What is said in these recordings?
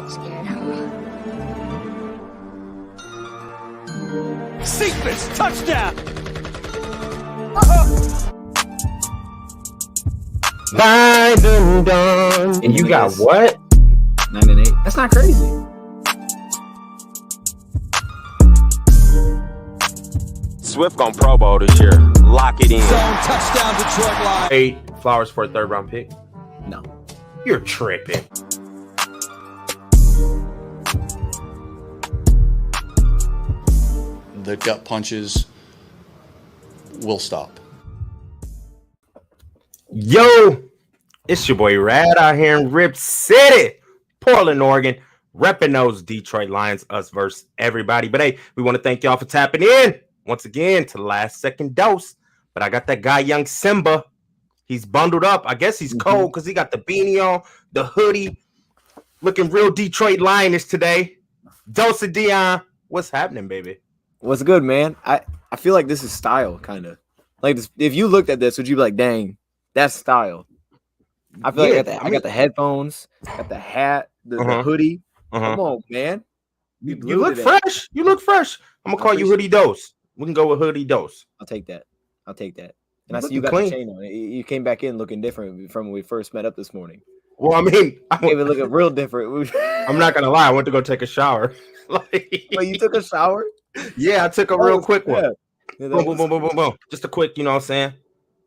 get scared, huh? Sequence touchdown. And you got what? 9-8. That's not crazy. Swift on Pro Bowl this year. Lock it in. Zone touchdown, Detroit Lions. 8 flowers for a third round pick. No. You're tripping. The gut punches will stop. Yo, it's your boy Rad out here in Rip City, Portland, Oregon, repping those Detroit Lions, us versus everybody. But hey, we want to thank y'all for tapping in once again to the last second dose. But I got that guy, young Simba. He's bundled up. I guess he's cold because he got the beanie on, the hoodie, looking real Detroit Lionish today. Dose of Dion, what's happening, baby? What's good, man? I feel like this is style, kind of. Like this, if you looked at this, would you be like, "Dang, that's style"? I feel like I got the headphones, got the hat, the hoodie. Come on, man. You look fresh. You look fresh. I'm gonna call you Hoodie Dose. We can go with Hoodie Dose. I'll take that. And I see you got the chain on. You came back in looking different from when we first met up this morning. Well, I mean, I made it look real different. I'm not gonna lie. I went to go take a shower. Wait, you took a shower? Yeah, I took a real quick one. Yeah, boom. Just a quick, you know what I'm saying?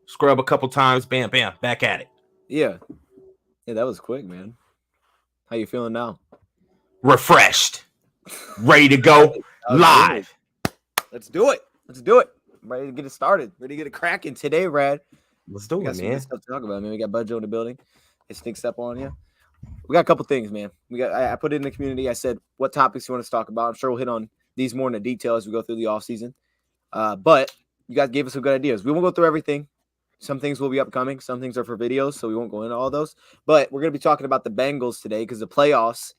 Scrub a couple times, bam, back at it. Yeah, that was quick, man. How you feeling now? Refreshed. Ready to go live. Let's do it. I'm ready to get it started. Ready to get it cracking today, Rad. Let's do it, man. Some good stuff to talk about, man. We got Budjo in the building. It sneaks up on you. We got a couple things, man. I put it in the community. I said, what topics you want us to talk about? I'm sure we'll hit on these more in the detail as we go through the offseason. But you guys gave us some good ideas. We won't go through everything. Some things will be upcoming. Some things are for videos, so we won't go into all those. But we're going to be talking about the Bengals today because the playoffs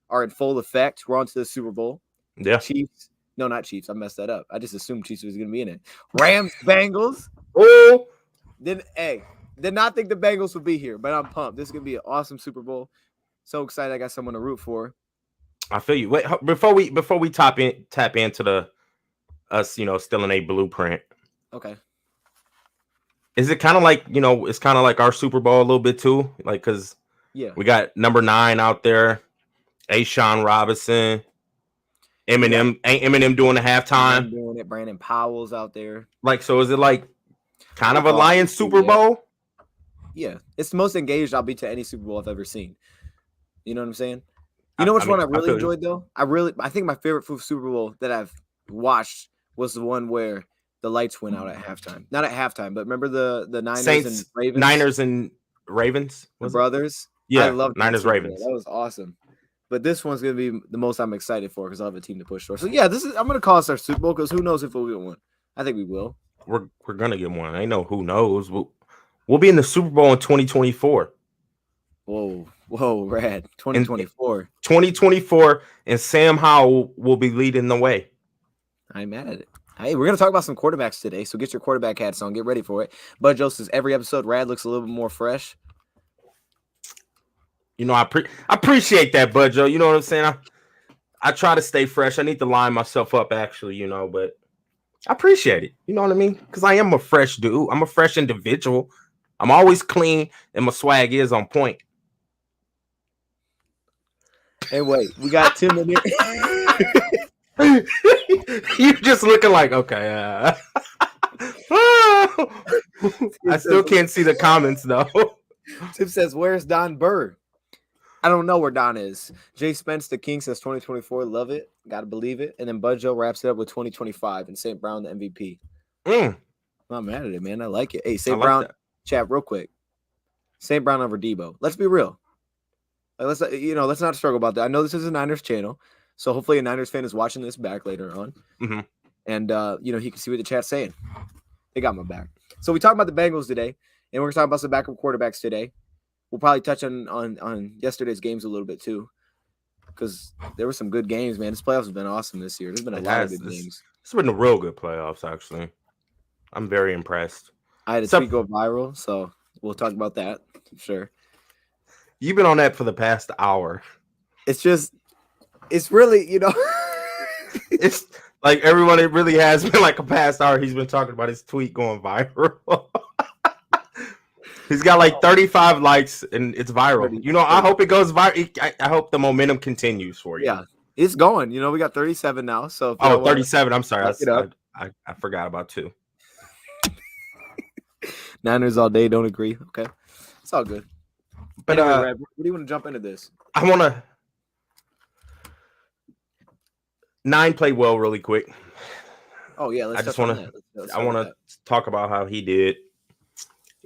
are in full effect. We're on to the Super Bowl. Yeah. Chiefs. No, not Chiefs. I messed that up. I just assumed Chiefs was going to be in it. Rams, Bengals. Oh. Did not think the Bengals would be here, but I'm pumped. This is going to be an awesome Super Bowl. So excited I got someone to root for. I feel you. Wait, before we tap into the us, still in a blueprint. Okay. Is it kind of like, it's kind of like our Super Bowl a little bit too? Like, because we got number 9 out there, Ashawn Robinson, Eminem doing the halftime. Doing it. Brandon Powell's out there. Like, so is it like kind of a Lions Super Bowl? Yeah. It's the most engaged I'll be to any Super Bowl I've ever seen. You know what I'm saying? You know which one I really enjoyed, though? I think my favorite Super Bowl that I've watched was the one where the lights went out at halftime. Not at halftime, but remember the Niners and Ravens? Niners and Ravens? The brothers? Yeah, I love Niners Ravens. That was awesome. But this one's going to be the most I'm excited for because I'll have a team to push for. So, yeah, I'm going to call us our Super Bowl because who knows if we'll get one. I think we will. We're going to get one. I know who knows. We'll be in the Super Bowl in 2024. Whoa, Rad. 2024. 2024, and Sam Howell will be leading the way. I'm mad at it. Hey, we're going to talk about some quarterbacks today, so get your quarterback hats on. Get ready for it. Budjo says every episode, Rad looks a little bit more fresh. I appreciate that, Budjo. You know what I'm saying? I try to stay fresh. I need to line myself up, actually, but I appreciate it. You know what I mean? Because I am a fresh dude. I'm a fresh individual. I'm always clean, and my swag is on point. Hey, wait. We got Tim in here. You just looking like, okay. I still can't see the comments, though. Tim says, where's Don Burr? I don't know where Don is. Jay Spence, the King, says 2024. Love it. Got to believe it. And then Budjo wraps it up with 2025 and St. Brown, the MVP. I'm not mad at it, man. I like it. Hey, St. Brown, chat real quick. St. Brown over Debo. Let's be real. Let's not struggle about that. I know this is a Niners channel, so hopefully a Niners fan is watching this back later on. And, he can see what the chat's saying. They got my back. So we talked about the Bengals today, and we're going to talk about some backup quarterbacks today. We'll probably touch on yesterday's games a little bit too, because there were some good games, man. This playoffs has been awesome this year. There's been a lot of good games. It's been a real good playoffs, actually. I'm very impressed. I had a tweet go viral, so we'll talk about that. Sure. You've been on that for the past hour. it's really, It's like everyone. It really has been like a past hour. He's been talking about his tweet going viral. He's got like 35 likes and it's viral. 30, I hope it goes viral. I hope the momentum continues for you. yeah, it's going. We got 37 now. So if Oh, y'all 37. I'm sorry. look it up. I forgot about 2. Niners all day don't agree. Okay, it's all good. But Anyway, Red, what do you want to jump into this? I want to 9 play well really quick. Oh yeah, I just want to talk about how he did.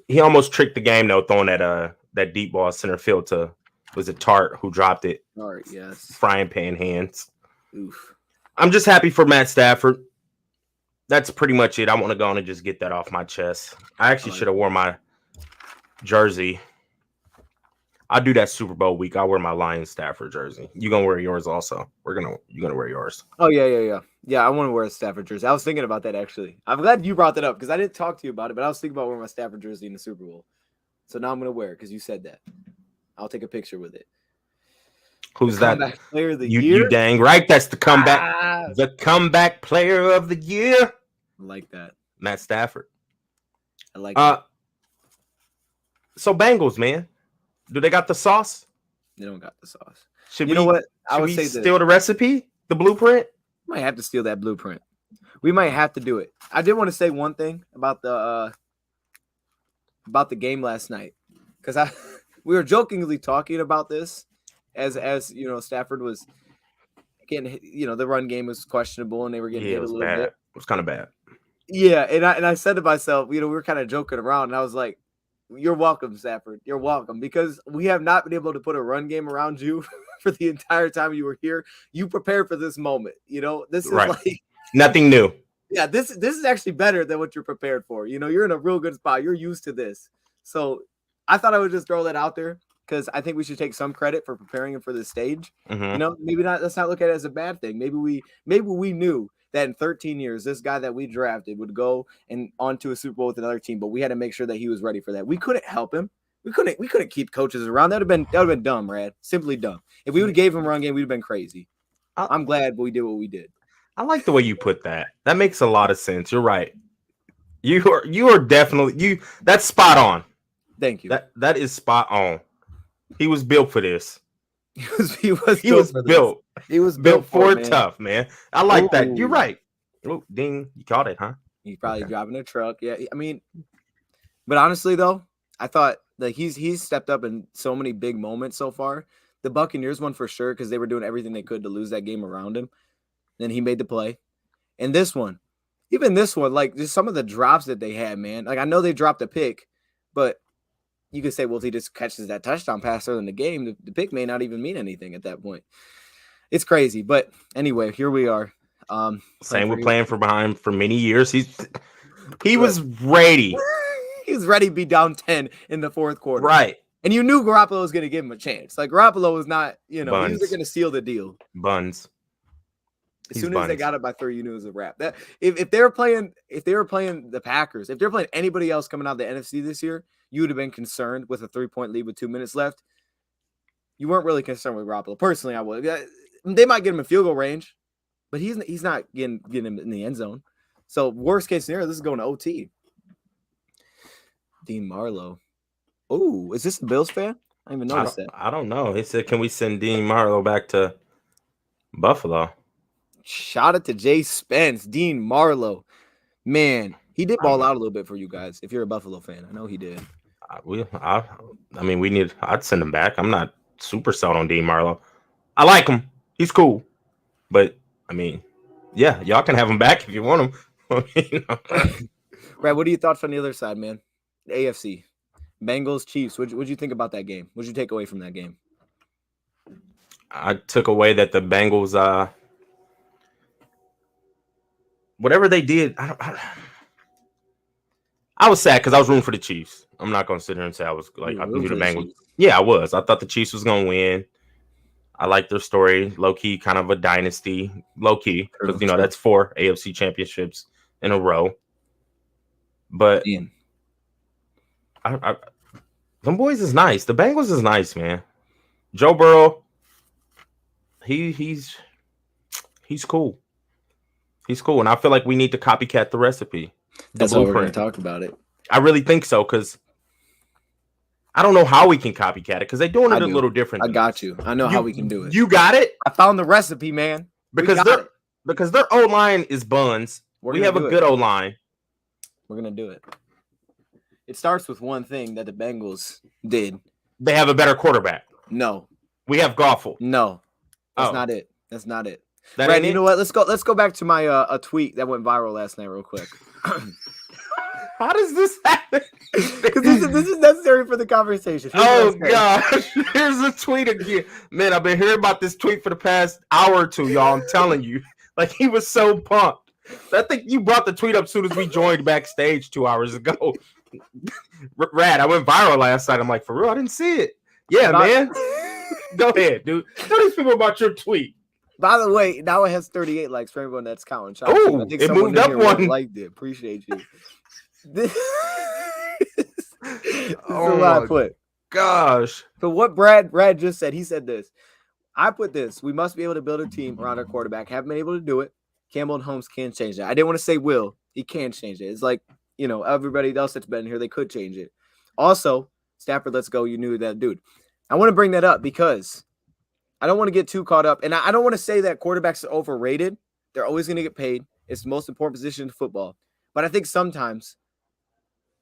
He almost tricked the game though, throwing that deep ball center field to was it Tart who dropped it. All right, yes. Frying pan hands. Oof. I'm just happy for Matt Stafford. That's pretty much it. I want to go on and just get that off my chest. I actually should have worn my jersey. I'll do that Super Bowl week. I'll wear my Lions Stafford jersey. You gonna wear yours also? You're gonna wear yours. Oh yeah. I want to wear a Stafford jersey. I was thinking about that actually. I'm glad you brought that up because I didn't talk to you about it, but I was thinking about wearing my Stafford jersey in the Super Bowl. So now I'm gonna wear it because you said that. I'll take a picture with it. Who's that? Player of the year? year? You dang right. That's the comeback. The comeback player of the year. I like that. Matt Stafford. I like that. So Bengals, man. Do they got the sauce? They don't got the sauce. Should you know what? I would say steal the recipe, the blueprint. Might have to steal that blueprint. We might have to do it. I did want to say one thing about the game last night because we were jokingly talking about this as Stafford was getting the run game was questionable and they were getting hit a little bit. It was kind of bad. Yeah, and I said to myself, we were kind of joking around, and I was like, "You're welcome, Stafford. You're welcome because we have not been able to put a run game around you for the entire time you were here. You prepared for this moment. This is right. Like nothing new. Yeah, this is actually better than what you're prepared for. You're in a real good spot. You're used to this. So I thought I would just throw that out there because I think we should take some credit for preparing him for this stage. Mm-hmm. Maybe not. Let's not look at it as a bad thing. Maybe we knew that in 13 years, this guy that we drafted would go and onto a Super Bowl with another team, but we had to make sure that he was ready for that. We couldn't help him. We couldn't keep coaches around. That would have been dumb, Rad. Simply dumb. If we would have gave him a run game, we'd have been crazy. I'm glad we did what we did. I like the way you put that. That makes a lot of sense. You're right. You are definitely that's spot on. Thank you. That is spot on. He was built for this. He was built. He was built for it, tough, man. I like that. You're right. Oh, ding. You caught it, huh? He's probably driving a truck. Yeah. I mean, but honestly though, I thought that he's stepped up in so many big moments so far. The Buccaneers one for sure, because they were doing everything they could to lose that game around him. Then he made the play. And this one, like just some of the drops that they had, man. Like I know they dropped a pick, but you could say, well, if he just catches that touchdown pass early in the game, the pick may not even mean anything at that point. It's crazy. But anyway, here we are. Same with playing from behind for many years. He was ready. He was ready to be down 10 in the fourth quarter. Right. And you knew Garoppolo was going to give him a chance. Like Garoppolo was not, he was going to seal the deal. Buns. As soon as they got it by 3, you knew it was a wrap. That if they were playing the Packers, if they're playing anybody else coming out of the NFC this year, you would have been concerned with a 3-point lead with 2 minutes left. You weren't really concerned with Garoppolo. Personally, I would. They might get him in field goal range, but he's not getting him in the end zone. So worst case scenario, this is going to OT. Dean Marlowe. Oh, is this a Bills fan? I didn't even notice that. I don't know. He said, "Can we send Dean Marlowe back to Buffalo?" Shout out to Jay Spence, Dean Marlowe. Man, he did ball out a little bit for you guys. If you're a Buffalo fan, I know he did. I'd send him back. I'm not super sold on Dean Marlowe. I like him. He's cool. But, yeah, y'all can have him back if you want him. Brad, what are your thoughts on the other side, man? The AFC. Bengals, Chiefs. What'd you think about that game? What'd you take away from that game? I took away that the Bengals, whatever they did, I was sad because I was rooting for the Chiefs. I'm not going to sit here and say I was like, I knew the Bengals. Yeah, I was. I thought the Chiefs was going to win. I like their story. Low-key, kind of a dynasty. Low-key, because, that's 4 AFC championships in a row. But them boys is nice. The Bengals is nice, man. Joe Burrow, he's cool. He's cool, and I feel like we need to copycat the recipe. That's why we're going to talk about it. I really think so, because I don't know how we can copycat it, because they're doing it a little different. I got you. I know how we can do it. You got it? I found the recipe, man. Because their O-line is buns. We have a good O-line. We're going to do it. It starts with one thing that the Bengals did. They have a better quarterback. No. We have Goffle. No. That's not it. That's not it. Brad, you know what? Let's go back to my a tweet that went viral last night real quick. How does this happen? Because this is necessary for the conversation. Oh, gosh. Here's a tweet again. Man, I've been hearing about this tweet for the past hour or two, y'all. I'm telling you. Like, he was so pumped. I think you brought the tweet up as soon as we joined backstage 2 hours ago. Rad, I went viral last night. I'm like, for real? I didn't see it. Yeah, man. Go ahead, dude. Tell these people about your tweet. By the way, now it has 38 likes for everyone that's counting. Oh, it moved up one. Liked it. Appreciate you. This is a lot of put. Gosh. So what Brad just said, he said this. I put this. We must be able to build a team around our quarterback. Haven't been able to do it. Campbell and Holmes can change that. I didn't want to say will. He can change it. It's like, you know, everybody else that's been here, they could change it. Also, Stafford, let's go. You knew that dude. I want to bring that up because I don't want to get too caught up. And I don't want to say that quarterbacks are overrated. They're always going to get paid. It's the most important position in football. But I think sometimes,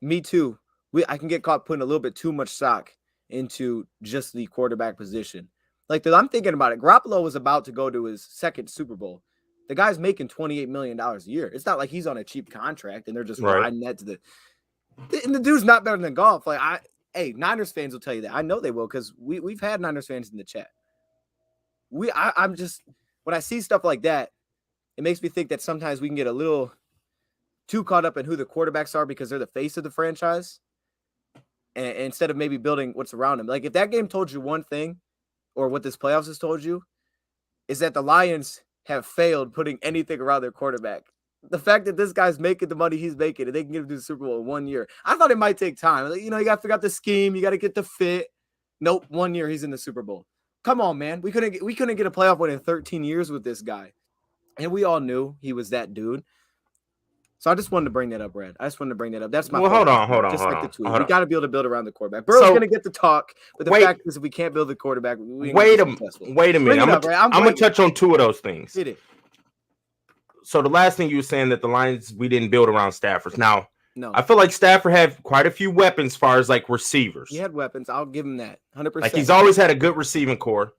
me too, I can get caught putting a little bit too much stock into just the quarterback position. Like, I'm thinking about it. Garoppolo was about to go to his second Super Bowl. The guy's making $28 million a year. It's not like he's on a cheap contract and they're just riding that to and the dude's not better than golf. Like, Niners fans will tell you that. I know they will because we've had Niners fans in the chat. I'm just, when I see stuff like that, it makes me think that sometimes we can get a little too caught up in who the quarterbacks are because they're the face of the franchise, and instead of maybe building what's around them. Like, if that game told you one thing, or what this playoffs has told you, is that the Lions have failed putting anything around their quarterback. The fact that this guy's making the money he's making and they can get him to the Super Bowl in 1 year. I thought it might take time. Like, you know, you got to figure out the scheme. You got to get the fit. Nope. 1 year he's in the Super Bowl. Come on, man. We couldn't get a playoff win in 13 years with this guy. And we all knew he was that dude. So I just wanted to bring that up, Brad. I just wanted to bring that up. That's my hold on. The tweet. We got to be able to build around the quarterback. Burrow's going to get the talk, but the fact is, if we can't build the quarterback, wait a minute. I'm going to touch on two of those things. Hit it. So the last thing you were saying that the Lions, we didn't build around Stafford. Now, no, I feel like Stafford had quite a few weapons as far as like receivers. He had weapons. I'll give him that 100%. Like, he's always had a good receiving core.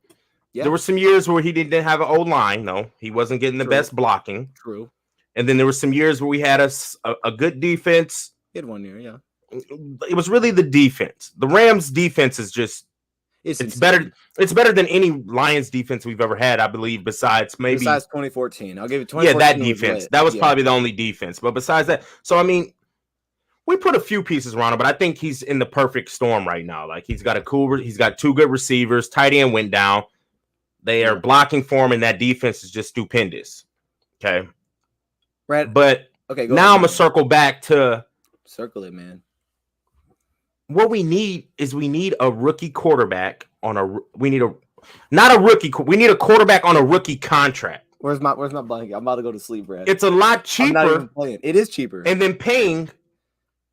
Yeah. There were some years where he didn't have an O-line. No, he wasn't getting the best blocking. True. And then there were some years where we had a good defense. He had 1 year, yeah. It was really the defense. The Rams' defense is just it's better. It's better than any Lions defense we've ever had, I believe. Besides 2014, I'll give you 2014. Yeah, that defense. That was probably the only defense. But besides that, so I mean, we put a few pieces around him, but I think he's in the perfect storm right now. Like, he's got two good receivers. Tight end went down. They are blocking for him, and that defense is just stupendous. Okay. Right. But now I'm going to circle back to circle it, man. What we need is a rookie quarterback we need a quarterback on a rookie contract. Where's my blanket? I'm about to go to sleep, Brad. It's a lot cheaper. I'm not even playing. It is cheaper. And then paying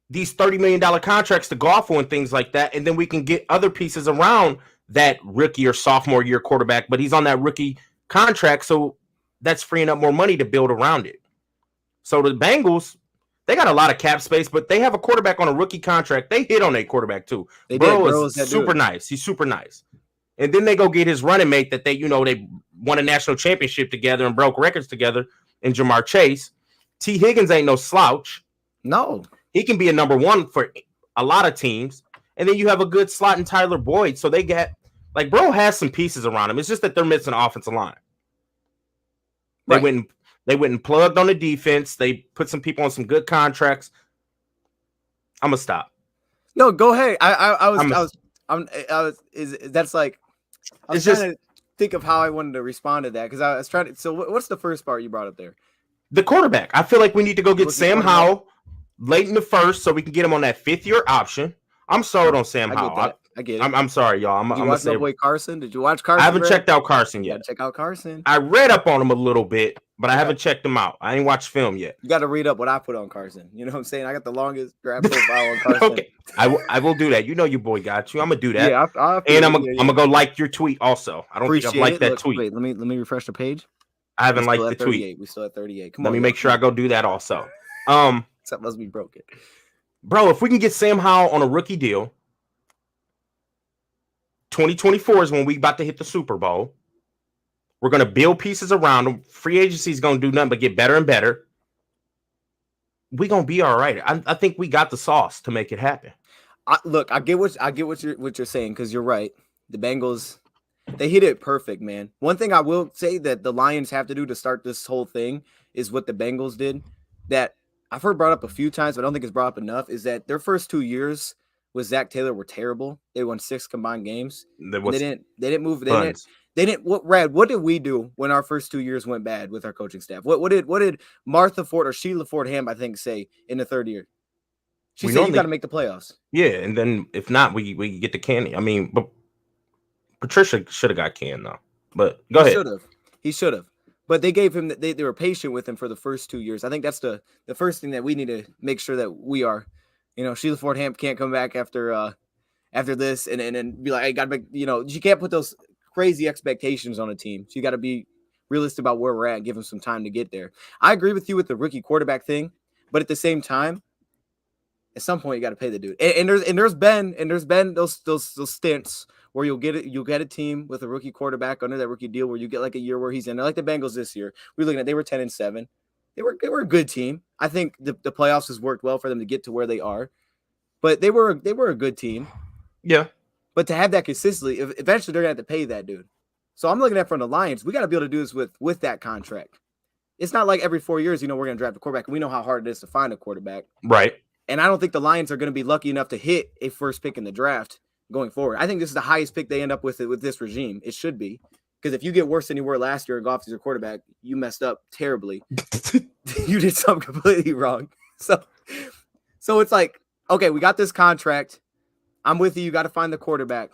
these $30 million contracts to Goffle and things like that. And then we can get other pieces around that rookie or sophomore year quarterback, but he's on that rookie contract. So that's freeing up more money to build around it. So the Bengals, they got a lot of cap space, but they have a quarterback on a rookie contract. They hit on a quarterback too. Burrow is super nice. He's super nice. And then they go get his running mate that they won a national championship together and broke records together in Jamar Chase. T. Higgins ain't no slouch. No. He can be a number one for a lot of teams. And then you have a good slot in Tyler Boyd. So they get, like, Burrow has some pieces around him. It's just that they're missing an offensive line. They went and plugged on the defense. They put some people on some good contracts. I'm gonna stop. No, go ahead. I was trying to think of how I wanted to respond to that because I was trying to. So what's the first part you brought up there? The quarterback. I feel like we need to go get Sam Howell late in the first so we can get him on that 5th-year option. I'm sold on Sam Howell. I get it. I'm sorry, y'all. Did you I'm watch gonna my say boy Carson? Did you watch Carson? I haven't Red? checked out Carson You yet. gotta check out Carson. I read up on him a little bit, but I haven't checked him out. I ain't watched film yet. You got to read up what I put on Carson. You know what I'm saying? I got the longest draft profile on Carson. Okay, I will do that. You know your boy got you. I'm gonna do that. Yeah, And I'm gonna go like your tweet also. I don't Appreciate think I've liked that Look, tweet. Wait, let me refresh the page. I haven't liked the tweet. We still at 38. Come Let on, me make sure I go do that also. Something must be broken. Bro, if we can get Sam Howell on a rookie deal, 2024 is when we about to hit the Super Bowl. We're gonna build pieces around him. Free agency is gonna do nothing but get better and better. We're gonna be all right. I think we got the sauce to make it happen. I get what you're saying, because you're right. The Bengals, they hit it perfect, man. One thing I will say that the Lions have to do to start this whole thing is what the Bengals did, that I've heard brought up a few times, but I don't think it's brought up enough, is that their first 2 years with Zach Taylor were terrible. They won 6 combined games. They didn't move. They didn't. What did we do when our first 2 years went bad with our coaching staff? What did Martha Ford or Sheila Ford Ham, I think, say in the third year? She said you got to make the playoffs. Yeah, and then if not, we get the can. I mean, but Patricia should have got Ken though. But go ahead. He should have. But they gave him. They were patient with him for the first 2 years. I think that's the first thing that we need to make sure that we are. You know, Sheila Ford Ham can't come back after this and be like, I got to make. You know, you can't put those crazy expectations on a team. So you got to be realistic about where we're at. Give him some time to get there. I agree with you with the rookie quarterback thing, but at the same time, at some point you got to pay the dude. And there's been those stints where you'll get a team with a rookie quarterback under that rookie deal where you get like a year where he's in there, like the Bengals this year. We're looking at, they were 10-7. They were a good team. I think the playoffs has worked well for them to get to where they are, but they were a good team. Yeah. But to have that consistently, eventually they're gonna have to pay that dude. So I'm looking at from the Lions, we got to be able to do this with that contract. It's not like every 4 years, we're gonna draft a quarterback. And we know how hard it is to find a quarterback. Right. And I don't think the Lions are going to be lucky enough to hit a first pick in the draft going forward. I think this is the highest pick they end up with this regime. It should be, because if you get worse than you were last year and Goff is your quarterback, you messed up terribly. You did something completely wrong. So it's like, okay, we got this contract. I'm with you. You got to find the quarterback.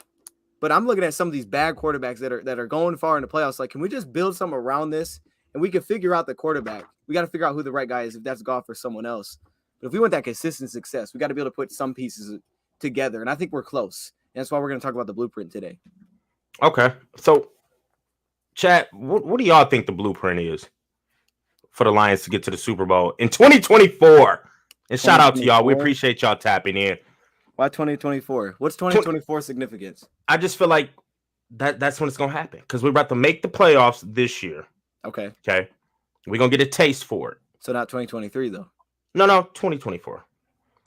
But I'm looking at some of these bad quarterbacks that are going far in the playoffs. Like, can we just build something around this and we can figure out the quarterback? We got to figure out who the right guy is, if that's Goff or someone else. But if we want that consistent success, we got to be able to put some pieces together. And I think we're close. And that's why we're going to talk about the blueprint today. Okay. So, chat, what do y'all think the blueprint is for the Lions to get to the Super Bowl in 2024? And shout out to y'all. We appreciate y'all tapping in. Why 2024? What's 2024 significance? I just feel like that's when it's going to happen, because we're about to make the playoffs this year. Okay. We're going to get a taste for it. So not 2023, though. No, 2024.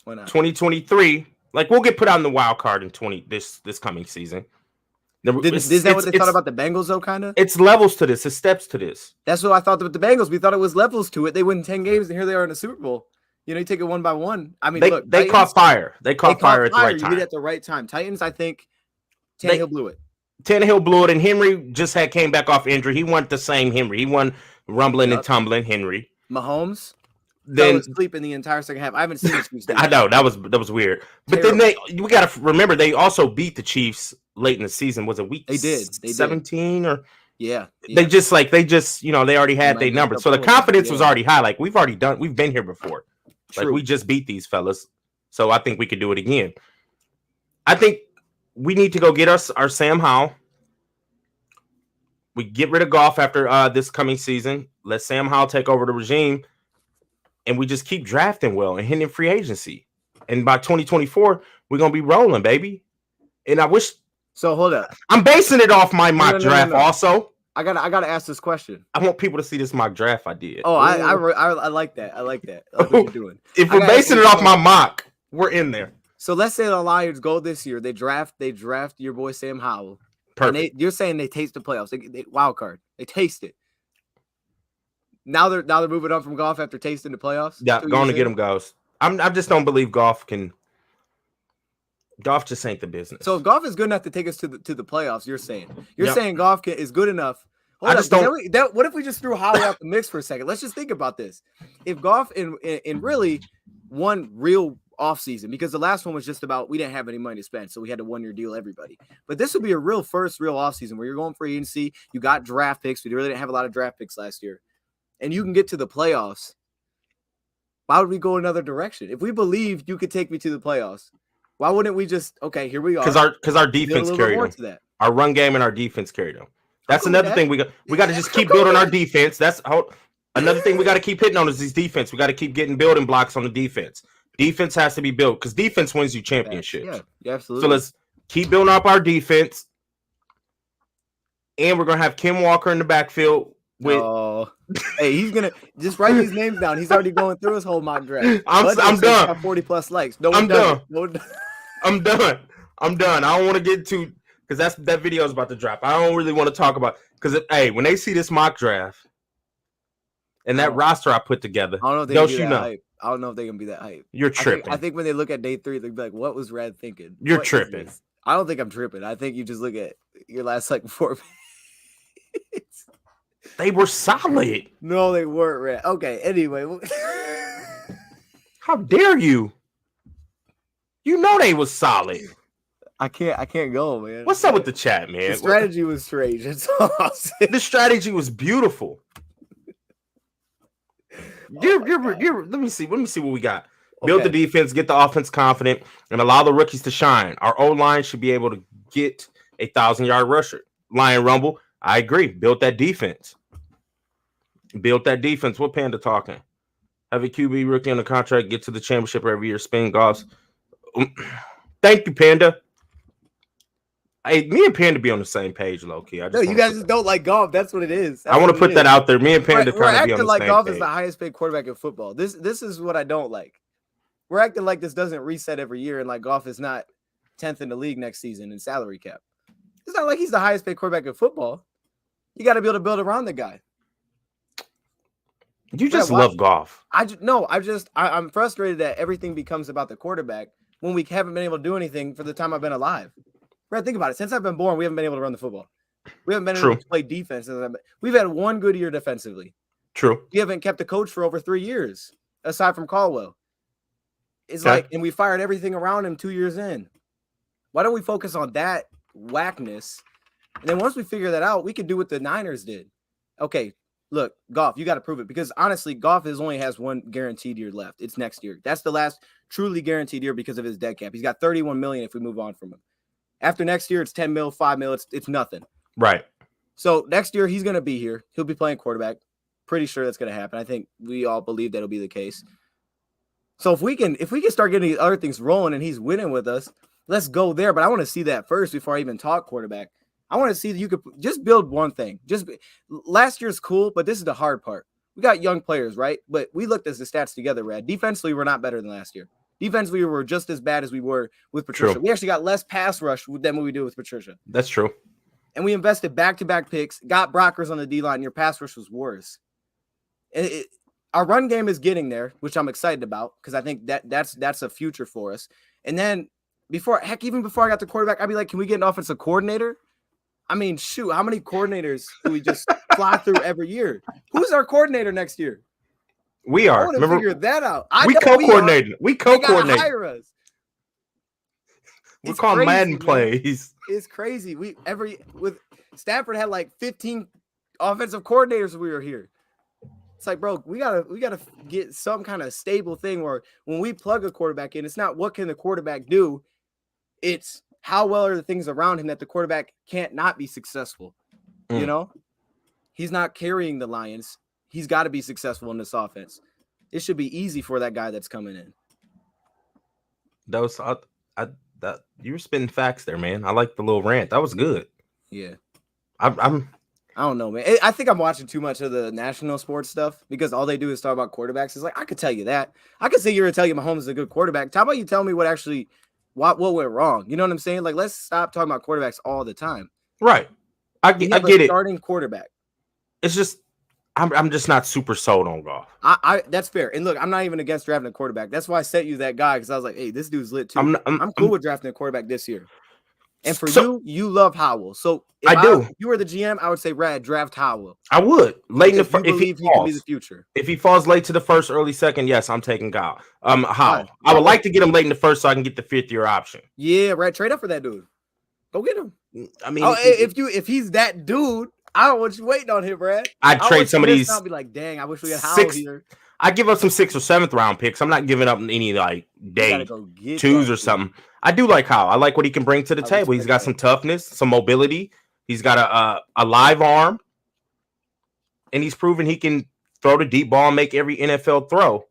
Why not? 2023, like we'll get put out in the wild card in this coming season. Is that what they thought about the Bengals, though, kind of? It's levels to this. It's steps to this. That's what I thought with the Bengals. We thought it was levels to it. They win 10 games, and here they are in the Super Bowl. You take it one by one. I mean, look. They caught fire. They caught fire at the right time. You did it at the right time. Titans, I think, Tannehill blew it. Tannehill blew it, and Henry just came back off injury. He wasn't the same Henry. He won rumbling and tumbling Henry. Mahomes then sleeping the entire second half. I haven't seen the Chiefs. I know that was weird. But then we got to remember they also beat the Chiefs late in the season. Was it week? They did. 17 or yeah. They just they already had their numbers. So the confidence was already high. Like we've been here before. True. Like we just beat these fellas. So I think we could do it again. I think we need to go get us our Sam Howell. We get rid of Goff after this coming season. Let Sam Howell take over the regime. And we just keep drafting well and hitting free agency. And by 2024, we're going to be rolling, baby. And I wish. So hold up. I'm basing it off my mock draft also. I gotta ask this question. I want people to see this mock draft I did. Oh, I like that. I like that. I like what you're doing. If we're basing it off my mock, we're in there. So let's say the Lions go this year. They draft your boy Sam Howell. Perfect. And you're saying they taste the playoffs. They wild card. They taste it. Now they're moving on from Goff after tasting the playoffs. Yeah, going to get him goes. I just don't believe Goff can. Goff just ain't the business. So if Goff is good enough to take us to the playoffs, you're saying Goff is good enough. What if we just threw Holly out the mix for a second? Let's just think about this. If Goff in really one real offseason because the last one was just about we didn't have any money to spend, so we had a 1-year deal everybody. But this will be a real offseason where you're going for agency. You got draft picks. We really didn't have a lot of draft picks last year. And you can get to the playoffs. Why would we go another direction? If we believe you could take me to the playoffs, why wouldn't we just, okay, here we are. Because our defense carried them. Our run game and our defense carried them. That's another thing we got to just keep building our defense. That's another thing we got to keep hitting on is these defense. We got to keep getting building blocks on the defense. Defense has to be built because defense wins you championships. Yeah, absolutely. So let's keep building up our defense. And we're going to have Kim Walker in the backfield. Hey, he's going to just write these names down. He's already going through his whole mock draft. I'm done. 40+ likes. I'm done. I'm done. I don't want to get too because that video is about to drop. I don't really want to talk about because when they see this mock draft and that roster I put together, I don't know if they're hype. I don't know if they're gonna be that hype. You're tripping. I think when they look at day 3, they'll be like, "What was Rad thinking?" You're tripping. I don't think I'm tripping. I think you just look at your last 4 minutes. They were solid. No, they weren't, Rad. Okay. Anyway, how dare you? You know they was solid. I can't go, man. What's up with the chat, man? The strategy was strange. That's all I'll say. The strategy was beautiful. Let me see what we got. Build the defense, get the offense confident, and allow the rookies to shine. Our O-line should be able to get a 1,000-yard rusher. Lion Rumble, I agree. Build that defense. What Panda talking? Have a QB rookie on the contract, get to the championship every year, spin golfs. Thank you, Panda. Hey, me and Panda be on the same page, low-key. No, you guys just don't like golf. That's what it is. I want to put that out there. Me and Panda we're kind of be on the same page. We're acting like golf is the highest paid quarterback in football. This is what I don't like. We're acting like this doesn't reset every year and like golf is not 10th in the league next season in salary cap. It's not like he's the highest paid quarterback in football. You got to be able to build around the guy. You just love golf. I'm frustrated that everything becomes about the quarterback when we haven't been able to do anything for the time I've been alive. Brad, think about it. Since I've been born, we haven't been able to run the football. We haven't been able to play defense. We've had one good year defensively. True. We haven't kept a coach for over 3 years, aside from Caldwell. It's and we fired everything around him 2 years in. Why don't we focus on that whackness? And then once we figure that out, we could do what the Niners did. Okay, look, Goff, you got to prove it. Because honestly, Goff only has one guaranteed year left. It's next year. That's the last truly guaranteed year because of his dead cap. He's got $31 million if we move on from him. After next year, it's 10 mil, 5 mil. It's nothing. Right. So next year, he's going to be here. He'll be playing quarterback. Pretty sure that's going to happen. I think we all believe that'll be the case. So if we can start getting these other things rolling and he's winning with us, let's go there. But I want to see that first before I even talk quarterback. I want to see that you could just build one thing. Last year's cool, but this is the hard part. We got young players, right? But we looked at the stats together, Rad. Defensively, we're not better than last year. Defensively, we were just as bad as we were with Patricia. True. We actually got less pass rush than what we do with Patricia. That's true. And we invested back-to-back picks, got Brockers on the D-line, and your pass rush was worse. And our run game is getting there, which I'm excited about because I think that's a future for us. And then even before I got the quarterback, I'd be like, can we get an offensive coordinator? I mean, shoot, how many coordinators do we just fly through every year? Who's our coordinator next year? We are. I want to figure that out. We co-coordinated. We co-coordinated. Hire us. We call Madden plays. It's crazy. With Stafford had like 15 offensive coordinators when we were here. It's like, bro, we gotta get some kind of stable thing where when we plug a quarterback in, it's not what can the quarterback do, it's how well are the things around him that the quarterback can't not be successful. You know, he's not carrying the Lions. He's got to be successful in this offense. It should be easy for that guy that's coming in. That was you were spitting facts there, man. I like the little rant. That was good. Yeah, I don't know, man. I think I'm watching too much of the national sports stuff because all they do is talk about quarterbacks. It's like I could tell you that. I could sit here and tell you Mahomes is a good quarterback. How about you tell me what went wrong? You know what I'm saying? Like, let's stop talking about quarterbacks all the time. Right. I get it. Starting quarterback. It's just I'm just not super sold on Goff. That's fair. And look, I'm not even against drafting a quarterback. That's why I sent you that guy because I was like, hey, this dude's lit too. I'm cool with drafting a quarterback this year. And for you love Howell. So I do. If you were the GM, I would say, Rad, draft Howell. I would late in the first. If he can be the future. If he falls late to the first, early second, yes, I'm taking Howell. Fine. I would like to get him late in the first so I can get the 5th-year option. Yeah, Rad, trade up for that dude. Go get him. I mean, if he's that dude, I don't want you waiting on him, Brad. I'd trade some of these. I'll be like, dang, I wish we had Howell here. I give up some 6th or 7th round picks. I'm not giving up any like day 2s or something. I do like Howell. I like what he can bring to the table. He's got some toughness, some mobility. He's got a live arm, and he's proven he can throw the deep ball and make every NFL throw.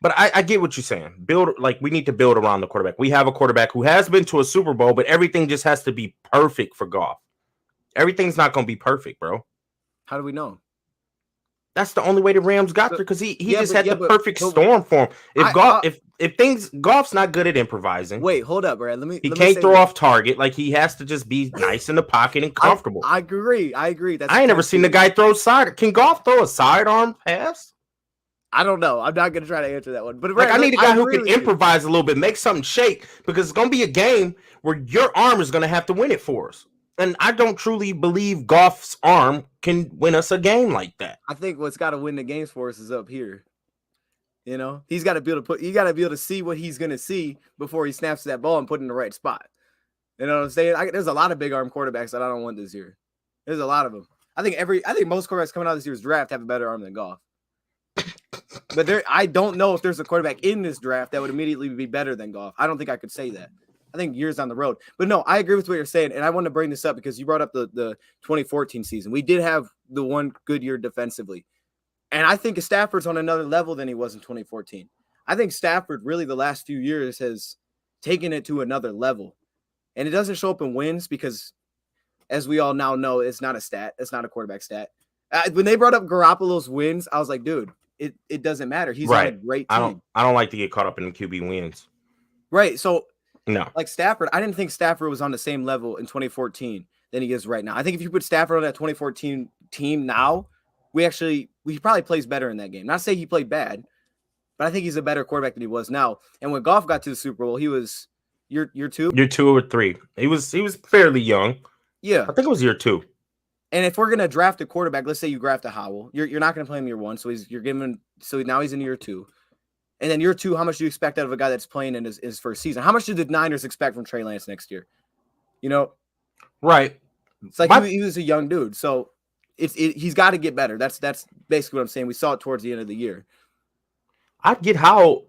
But I get what you're saying. We need to build around the quarterback. We have a quarterback who has been to a Super Bowl, but everything just has to be perfect for Goff. Everything's not going to be perfect, bro. How do we know? That's the only way the Rams got there because he just had the perfect storm for him. If Goff's not good at improvising. Wait, hold up, Brad. He can't throw off target. Like he has to just be nice in the pocket and comfortable. I agree. I ain't never seen the guy throw side. Can Goff throw a sidearm pass? I don't know. I'm not gonna try to answer that one. But I need a guy who can improvise a little bit, make something shake, because it's gonna be a game where your arm is gonna have to win it for us. And I don't truly believe Goff's arm can win us a game like that. I think what's got to win the games for us is up here. You know, he's got to be able to you got to be able to see what he's going to see before he snaps that ball and put it in the right spot. You know what I'm saying? There's a lot of big arm quarterbacks that I don't want this year. There's a lot of them. I think most quarterbacks coming out of this year's draft have a better arm than Goff. But I don't know if there's a quarterback in this draft that would immediately be better than Goff. I don't think I could say that. I think years down the road. But no, I agree with what you're saying. And I want to bring this up because you brought up the 2014 season. We did have the one good year defensively. And I think Stafford's on another level than he was in 2014. I think Stafford really the last few years has taken it to another level. And it doesn't show up in wins because, as we all now know, it's not a stat. It's not a quarterback stat. When they brought up Garoppolo's wins, I was like, dude, it doesn't matter. He's on a great team. I don't like to get caught up in the QB wins. Right. So, no, like Stafford, I didn't think Stafford was on the same level in 2014 than he is right now. I think if you put Stafford on that 2014 team now, he probably plays better in that game. Not say he played bad, but I think he's a better quarterback than he was now. And when Goff got to the Super Bowl, he was year 2. Year 2 or 3. He was fairly young. Yeah, I think it was year 2. And if we're gonna draft a quarterback, let's say you draft a Howell, you're not gonna play him year 1, so now he's in year 2. And then year 2, how much do you expect out of a guy that's playing in his first season? How much do the Niners expect from Trey Lance next year? You know, right? It's like he was a young dude, so he's got to get better. That's basically what I'm saying. We saw it towards the end of the year. I'd get Howell,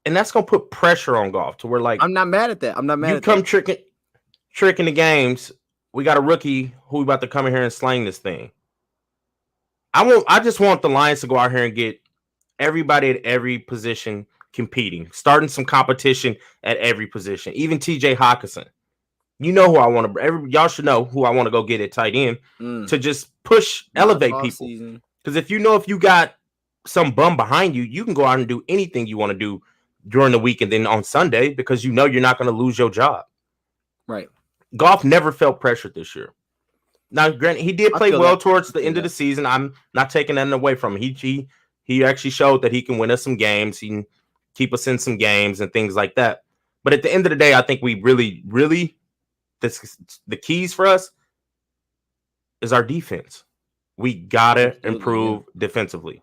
and that's gonna put pressure on Goff to where I'm not mad at that. You come tricking the games. We got a rookie who about to come in here and slang this thing. I just want the Lions to go out here and get everybody at every position competing, starting some competition at every position. Even TJ Hawkinson. You know who I want to. Y'all should know who I want to go get at tight end to just elevate people. Because if you got some bum behind you, you can go out and do anything you want to do during the week and then on Sunday because you're not going to lose your job. Right. Goff never felt pressured this year. Now, granted, he did play well towards the end of the season. I'm not taking that away from him. He actually showed that he can win us some games. He can keep us in some games and things like that. But at the end of the day, I think we really, the keys for us is our defense. We gotta improve defensively.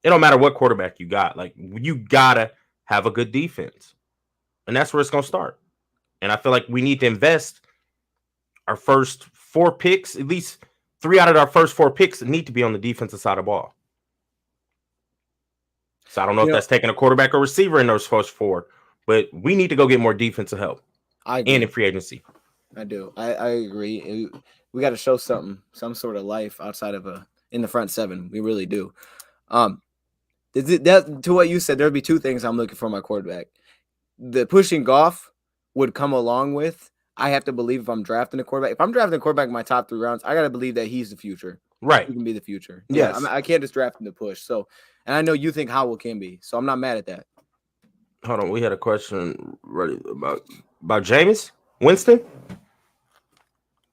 It don't matter what quarterback you got. You gotta have a good defense. And that's where it's gonna start. And I feel like we need to invest our first 4 picks, at least 3 out of our first 4 picks need to be on the defensive side of the ball. So I don't know if that's taking a quarterback or receiver in those first 4, but we need to go get more defensive help. And in free agency. I do. I agree. We got to show some sort of life outside of in the front 7. We really do. To what you said, there'd be 2 things I'm looking for my quarterback. The pushing Goff would come along with. I have to believe if I'm drafting a quarterback. If I'm drafting a quarterback in my top 3 rounds, I got to believe that he's the future. Right. He can be the future. Yes. I can't just draft him to push. So, and I know you think Howell can be. So I'm not mad at that. Hold on. We had a question ready about Jameis Winston.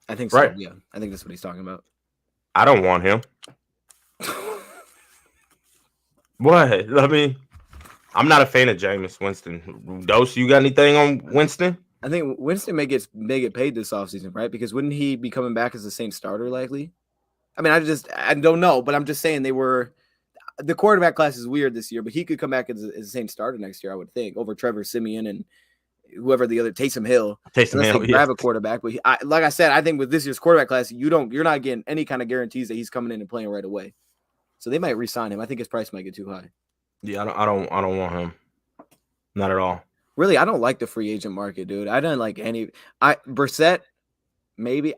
I think so. Right. Yeah. I think that's what he's talking about. I don't want him. What? I mean, I'm not a fan of Jameis Winston. Dose, you got anything on Winston? I think Winston may get paid this offseason, right? Because wouldn't he be coming back as the same starter likely? I mean, I don't know, but I'm just saying the quarterback class is weird this year, but he could come back as the same starter next year, I would think, over Trevor Siemian and whoever the other Taysom Hill. Grab a quarterback, but like I said, I think with this year's quarterback class, you're not getting any kind of guarantees that he's coming in and playing right away. So they might re-sign him. I think his price might get too high. Yeah, I don't want him. Not at all. Really, I don't like the free agent market, dude. I don't like any. Brissett, maybe.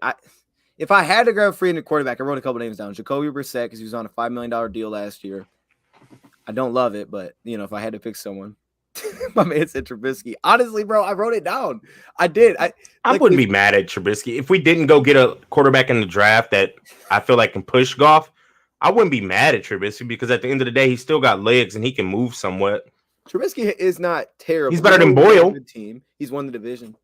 If I had to grab a free agent quarterback, I wrote a couple names down. Jacoby Brissett, because he was on a $5 million deal last year. I don't love it, but if I had to pick someone, my man said Trubisky. Honestly, bro, I wrote it down. I did. I wouldn't be mad at Trubisky if we didn't go get a quarterback in the draft that I feel like can push Goff. I wouldn't be mad at Trubisky because at the end of the day, he's still got legs and he can move somewhat. Trubisky is not terrible. He's better than Boyle. Team. He's won the division.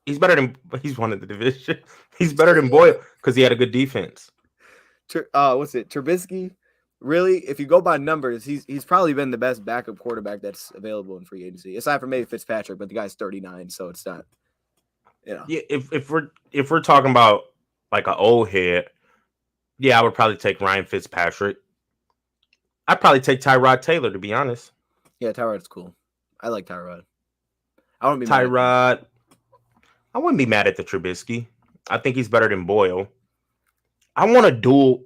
He's won the division. He's better than Boyle because he had a good defense. What's it? Trubisky, really? If you go by numbers, he's probably been the best backup quarterback that's available in free agency, aside from maybe Fitzpatrick. But the guy's 39, so it's not. Yeah. If we're talking about like an old head, yeah, I would probably take Ryan Fitzpatrick. I'd probably take Tyrod Taylor, to be honest. Yeah, Tyrod's cool. I like Tyrod. I wouldn't be Tyrod. I wouldn't be mad at the Trubisky. I think he's better than Boyle. I don't want a dual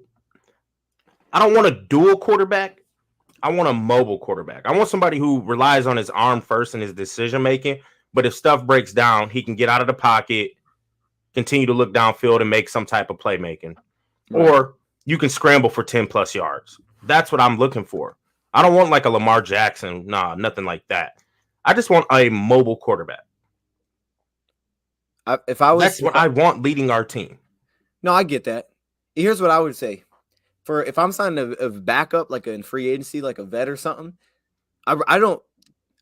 quarterback. I want a mobile quarterback. I want somebody who relies on his arm first in his decision making. But if stuff breaks down, he can get out of the pocket, continue to look downfield, and make some type of playmaking. Right. Or you can scramble for 10 plus yards. That's what I'm looking for. I don't want like a Lamar Jackson. Nah, nothing like that. I just want a mobile quarterback. That's what I want leading our team. No, I get that. Here's what I would say. If I'm signing a backup, like in free agency, like a vet or something, I don't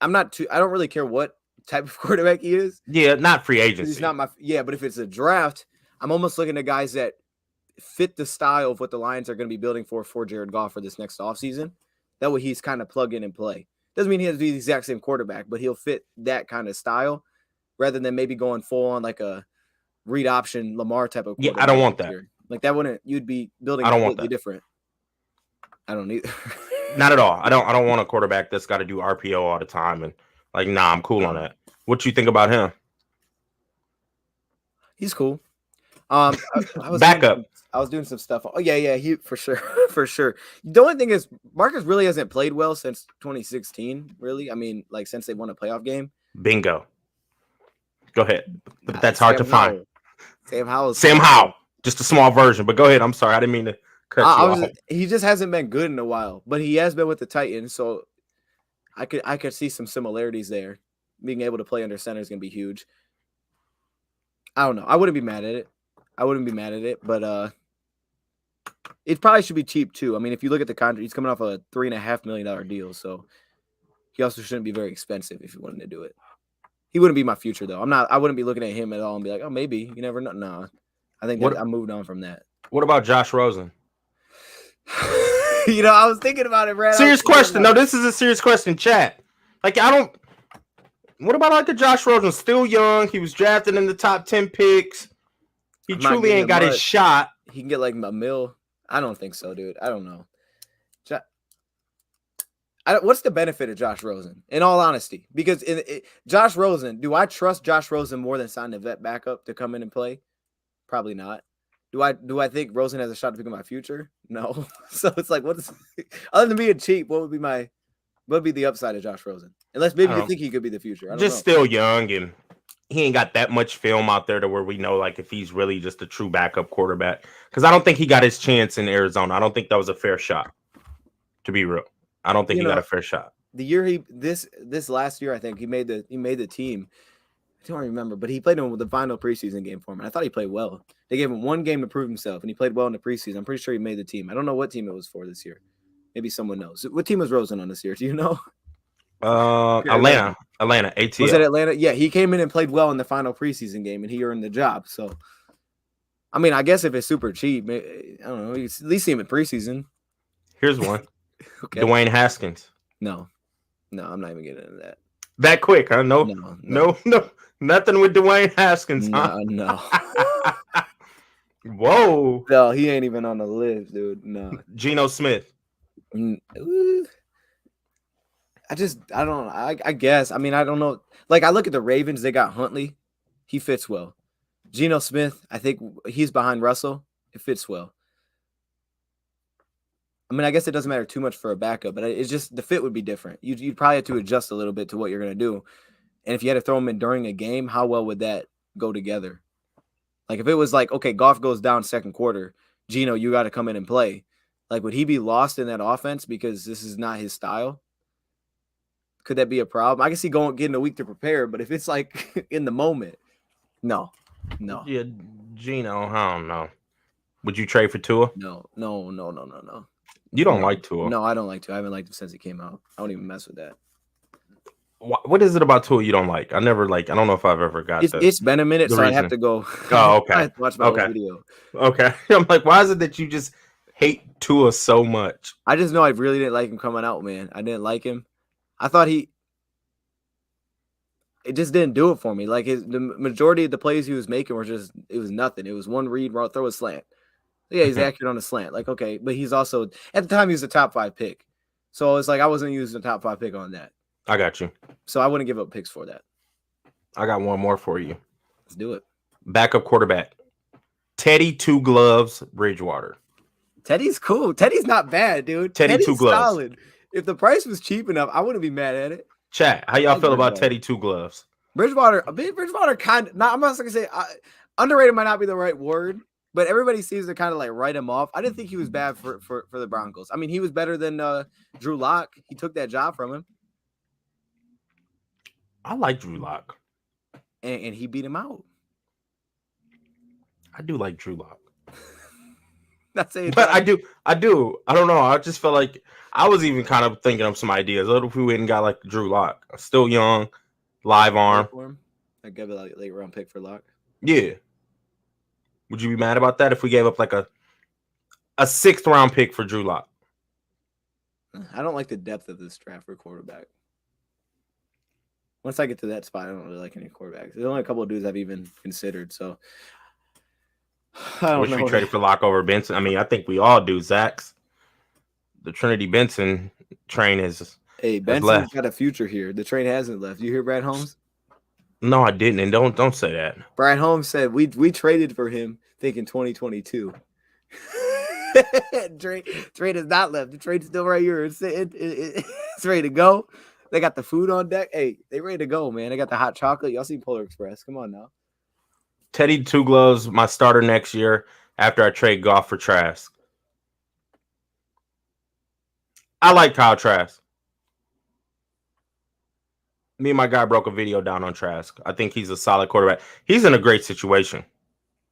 really care what type of quarterback he is. Yeah, not free agency. He's not but if it's a draft, I'm almost looking at guys that fit the style of what the Lions are going to be building for Jared Goff for this next offseason. That way he's kind of plug in and play. Doesn't mean he has to be the exact same quarterback, but he'll fit that kind of style rather than maybe going full on like a read option Lamar type of quarterback. Yeah, I don't want that. Like that you'd be building completely different. I don't either. Not at all. I don't want a quarterback that's got to do RPO all the time and nah, I'm cool on that. What you think about him? He's cool. I was doing some stuff. Oh yeah, he for sure, for sure. The only thing is Marcus really hasn't played well since 2016. Really, I mean, like since they won a playoff game. Bingo. Go ahead, but that's hard to find. Sam Howell. Just a small version, but go ahead. I'm sorry, I didn't mean to cut you off. He just hasn't been good in a while, but he has been with the Titans, so I could see some similarities there. Being able to play under center is going to be huge. I don't know. I wouldn't be mad at it. But it probably should be cheap too. I mean, if you look at the contract, he's coming off a $3.5 million deal, so he also shouldn't be very expensive if you wanted to do it. He wouldn't be my future though. I wouldn't be looking at him at all and be like, oh, maybe. You never know. No, I think I moved on from that. What about Josh Rosen? I was thinking about it, Brad. Serious question. No, this is a serious question, chat. What about like the Josh Rosen? Still young. He was drafted in the top 10 picks. He truly ain't got his shot. He can get like a mil. I don't think so, dude. I don't know. What's the benefit of Josh Rosen? In all honesty, because Josh Rosen, do I trust Josh Rosen more than signing a vet backup to come in and play? Probably not. Do I think Rosen has a shot to become my future? No. So it's like, other than being cheap, what would be the upside of Josh Rosen? Unless maybe you think he could be the future. I don't know. Still young, and he ain't got that much film out there to where we know like if he's really just a true backup quarterback. Because I don't think he got his chance in Arizona. I don't think that was a fair shot. To be real, I don't think he got a fair shot. The year this last year, I think he made the team. I don't remember, but he played in the final preseason game for him. And I thought he played well. They gave him one game to prove himself, and he played well in the preseason. I'm pretty sure he made the team. I don't know what team it was for this year. Maybe someone knows. What team was Rosen on this year? Do you know? Atlanta, ATL. Was it Atlanta? Yeah, he came in and played well in the final preseason game, and he earned the job. So, I mean, I guess if it's super cheap, I don't know. You at least see him in preseason. Here's one. Okay. Dwayne Haskins. No, I'm not even getting into that. That quick, huh? No, nothing with Dwayne Haskins, huh? No. Whoa. No, he ain't even on the list, dude. No. Geno Smith. Ooh. I don't know. I guess. I mean, I don't know. Like, I look at the Ravens, they got Huntley. He fits well. Geno Smith, I think he's behind Russell. It fits well. I mean, I guess it doesn't matter too much for a backup, but it's just the fit would be different. You'd probably have to adjust a little bit to what you're going to do. And if you had to throw him in during a game, how well would that go together? Like, if it was like, okay, Goff goes down second quarter, Geno, you got to come in and play. Like, would he be lost in that offense because this is not his style? Could that be a problem? I can see getting a week to prepare, but if it's like in the moment, no. Yeah, Geno, I don't know. Would you trade for Tua? No. You don't like Tua? No, I don't like Tua. I haven't liked him since he came out. I don't even mess with that. What is it about Tua you don't like? I don't know if I've ever got that. It's been a minute, so I have to go. Oh, okay. I have to watch my old video. Okay. I'm like, why is it that you just hate Tua so much? I just know I really didn't like him coming out, man. I didn't like him. I thought it just didn't do it for me. Like the majority of the plays he was making were it was nothing. It was one read, throw a slant. Yeah, he's accurate on a slant. Like, okay, but he's also at the time he was a top 5 pick. So it's like I wasn't using a top 5 pick on that. I got you. So I wouldn't give up picks for that. I got one more for you. Let's do it. Backup quarterback. Teddy Two Gloves Bridgewater. Teddy's cool. Teddy's not bad, dude. Teddy's Two Gloves. Solid. If the price was cheap enough, I wouldn't be mad at it. Chat, how y'all feel about Teddy Two Gloves? Bridgewater kind of, I'm not going to say underrated might not be the right word, but everybody seems to kind of like write him off. I didn't think he was bad for the Broncos. I mean, he was better than Drew Lock. He took that job from him. I like Drew Lock. And he beat him out. I do like Drew Lock. Not saying but I do. I don't know. I just felt like I was even kind of thinking of some ideas. What if we went and got like Drew Lock? Still young, live arm. I give it like late round pick for Lock. Yeah. Would you be mad about that if we gave up like a 6th round pick for Drew Lock? I don't like the depth of this draft for quarterback. Once I get to that spot, I don't really like any quarterbacks. There's only a couple of dudes I've even considered. So I don't know. We traded for Lock over Benson. I mean, I think we all do, Zach's. The Trinity Benson train is. Hey, Benson's got a future here. The train hasn't left. You hear Brad Holmes? No, I didn't. And don't say that. Brad Holmes said we traded for him thinking 2022. Trade has not left. The trade's still right here. It's ready to go. They got the food on deck. Hey, they ready to go, man. They got the hot chocolate. Y'all seen Polar Express. Come on now. Teddy Two Gloves, my starter next year after I trade Goff for Trask. I like Kyle Trask. Me and my guy broke a video down on Trask. I think he's a solid quarterback. He's in a great situation.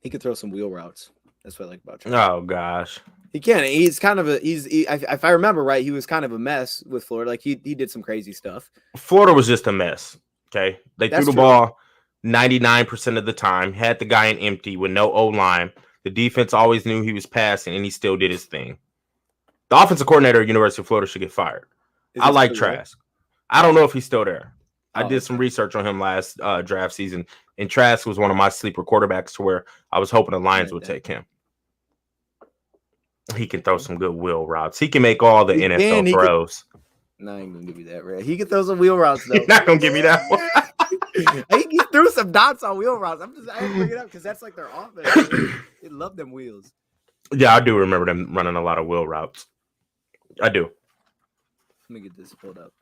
He could throw some wheel routes. That's what I like about Trask. Oh, gosh. He can. He's kind of if I remember right, he was kind of a mess with Florida. Like he did some crazy stuff. Florida was just a mess. Okay. They threw the ball 99% of the time, had the guy in empty with no O-line. The defense always knew he was passing, and he still did his thing. The offensive coordinator at University of Florida should get fired. I like Trask. I don't know if he's still there. I did some research on him last draft season, and Trask was one of my sleeper quarterbacks to where I was hoping the Lions would take him. He can throw some good wheel routes. He can make all the NFL throws. No, I ain't gonna give you that, Red. He can throw some wheel routes though. You're not gonna give me that one. He threw some dots on wheel routes. I had to bring it up because that's like their offense. They love them wheels. Yeah, I do remember them running a lot of wheel routes. I do. Let me get this pulled up.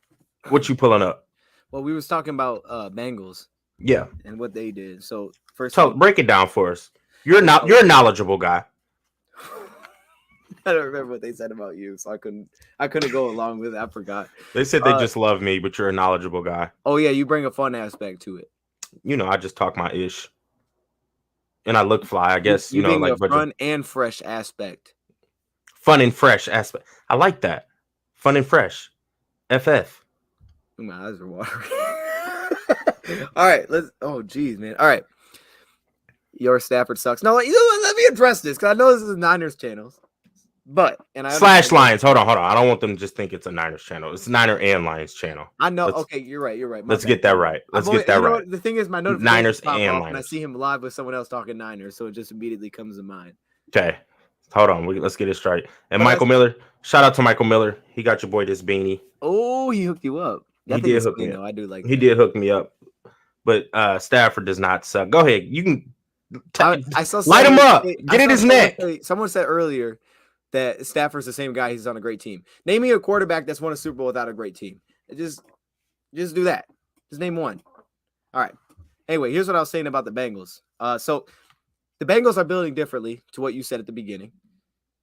What you pulling up? Well, we was talking about Bengals. Yeah. And what they did. So first, break it down for us. You're a knowledgeable guy. I don't remember what they said about you, so I couldn't go along with it. I forgot. They said they just love me, but you're a knowledgeable guy. Oh yeah, you bring a fun aspect to it. You know, I just talk my ish, and I look fly. I guess you know, like a fun and fresh aspect. Fun and fresh aspect. I like that. Fun and fresh. FF. My eyes are watering. All right, let's. Oh, geez, man. All right, your Stafford sucks. No, let me address this because I know this is Niners channels. But and I Slash understand that- Lions. Hold on. I don't want them to just think it's a Niners channel. It's Niner and Lions channel. I know. Okay, you're right. My Let's bad. get that right. Let's I've always- get that you know right. what? The thing is, my notifications Niners pop and off, and I Lions. see him live with someone else talking Niners, so it just immediately comes to mind. Okay. Hold on. Let's get it straight. And But Michael Miller. Shout out to Michael Miller. He got your boy this beanie. Oh, he hooked you up. He did hook me up. I do like. He that. did hook me up. But Stafford does not suck. Go ahead. You can I saw light him someone up. say- Get I in saw his someone neck. Someone said earlier that Stafford's the same guy. He's on a great team. Name me a quarterback that's won a Super Bowl without a great team. Just do that. Just name one. All right. Anyway, here's what I was saying about the Bengals. So the Bengals are building differently to what you said at the beginning,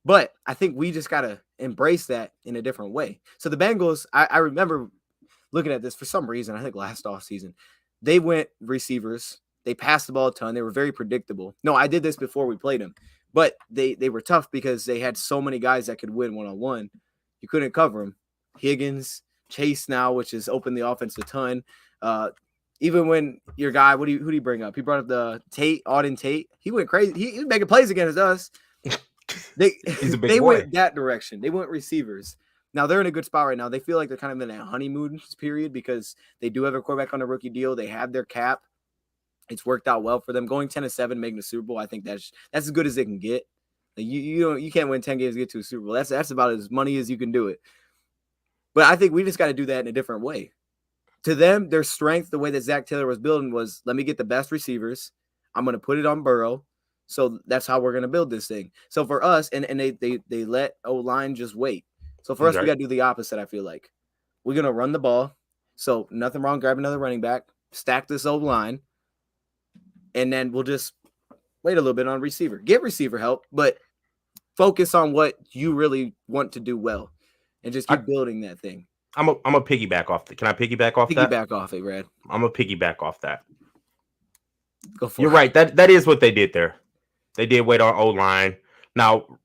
but I think we just gotta embrace that in a different way. So the Bengals, I remember looking at this for some reason. I think last offseason, they went receivers. They passed the ball a ton. They were very predictable. No, I did this before we played them, but they were tough because they had so many guys that could win one-on-one. You couldn't cover them. Higgins, Chase now, which has opened the offense a ton. Even when your guy, who do you bring up? He brought up the Auden Tate. He went crazy. He was making plays against us. He's a big they boy. went that direction. They went receivers. Now they're in a good spot right now. They feel like they're kind of in a honeymoon period because they do have a quarterback on a rookie deal. They have their cap. It's worked out well for them. Going 10-7, making the Super Bowl, I think that's as good as they can get. Like you can't win 10 games to get to a Super Bowl. That's about as money as you can do it. But I think we just got to do that in a different way. To them, their strength, the way that Zach Taylor was building was, let me get the best receivers. I'm going to put it on Burrow. So that's how we're going to build this thing. So for us, and they let O-line just wait. So for us, we got to do the opposite, I feel like. We're going to run the ball. So nothing wrong, grab another running back, stack this O-line, and then we'll just wait a little bit on receiver. Get receiver help, but focus on what you really want to do well and just keep building that thing. I'm a piggyback off that. Can I piggyback off that? Piggyback off it, Brad. I'm a piggyback off that. Go for You're it. right. That is what they did there. They did wait on O-line. Now,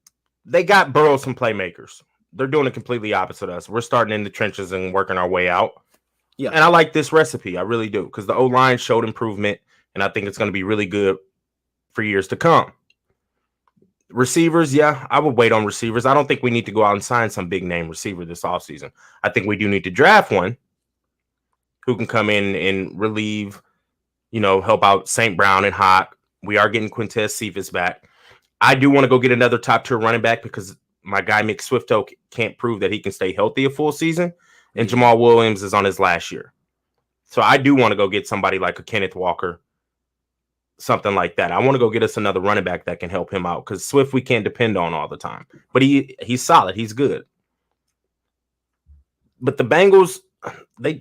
they got Burrow some playmakers. They're doing it completely opposite of us. We're starting in the trenches and working our way out. Yeah. And I like this recipe. I really do. Because the O-line showed improvement, and I think it's going to be really good for years to come. Receivers, yeah, I would wait on receivers. I don't think we need to go out and sign some big name receiver this offseason. I think we do need to draft one who can come in and relieve, help out St. Brown and Hawk. We are getting Quintez Cephas back. I do want to go get another top-tier running back because my guy Mick Swifto can't prove that he can stay healthy a full season, and Jamal Williams is on his last year. So I do want to go get somebody like a Kenneth Walker, something like that. I want to go get us another running back that can help him out because Swift we can't depend on all the time. But he's solid. He's good. But the Bengals, they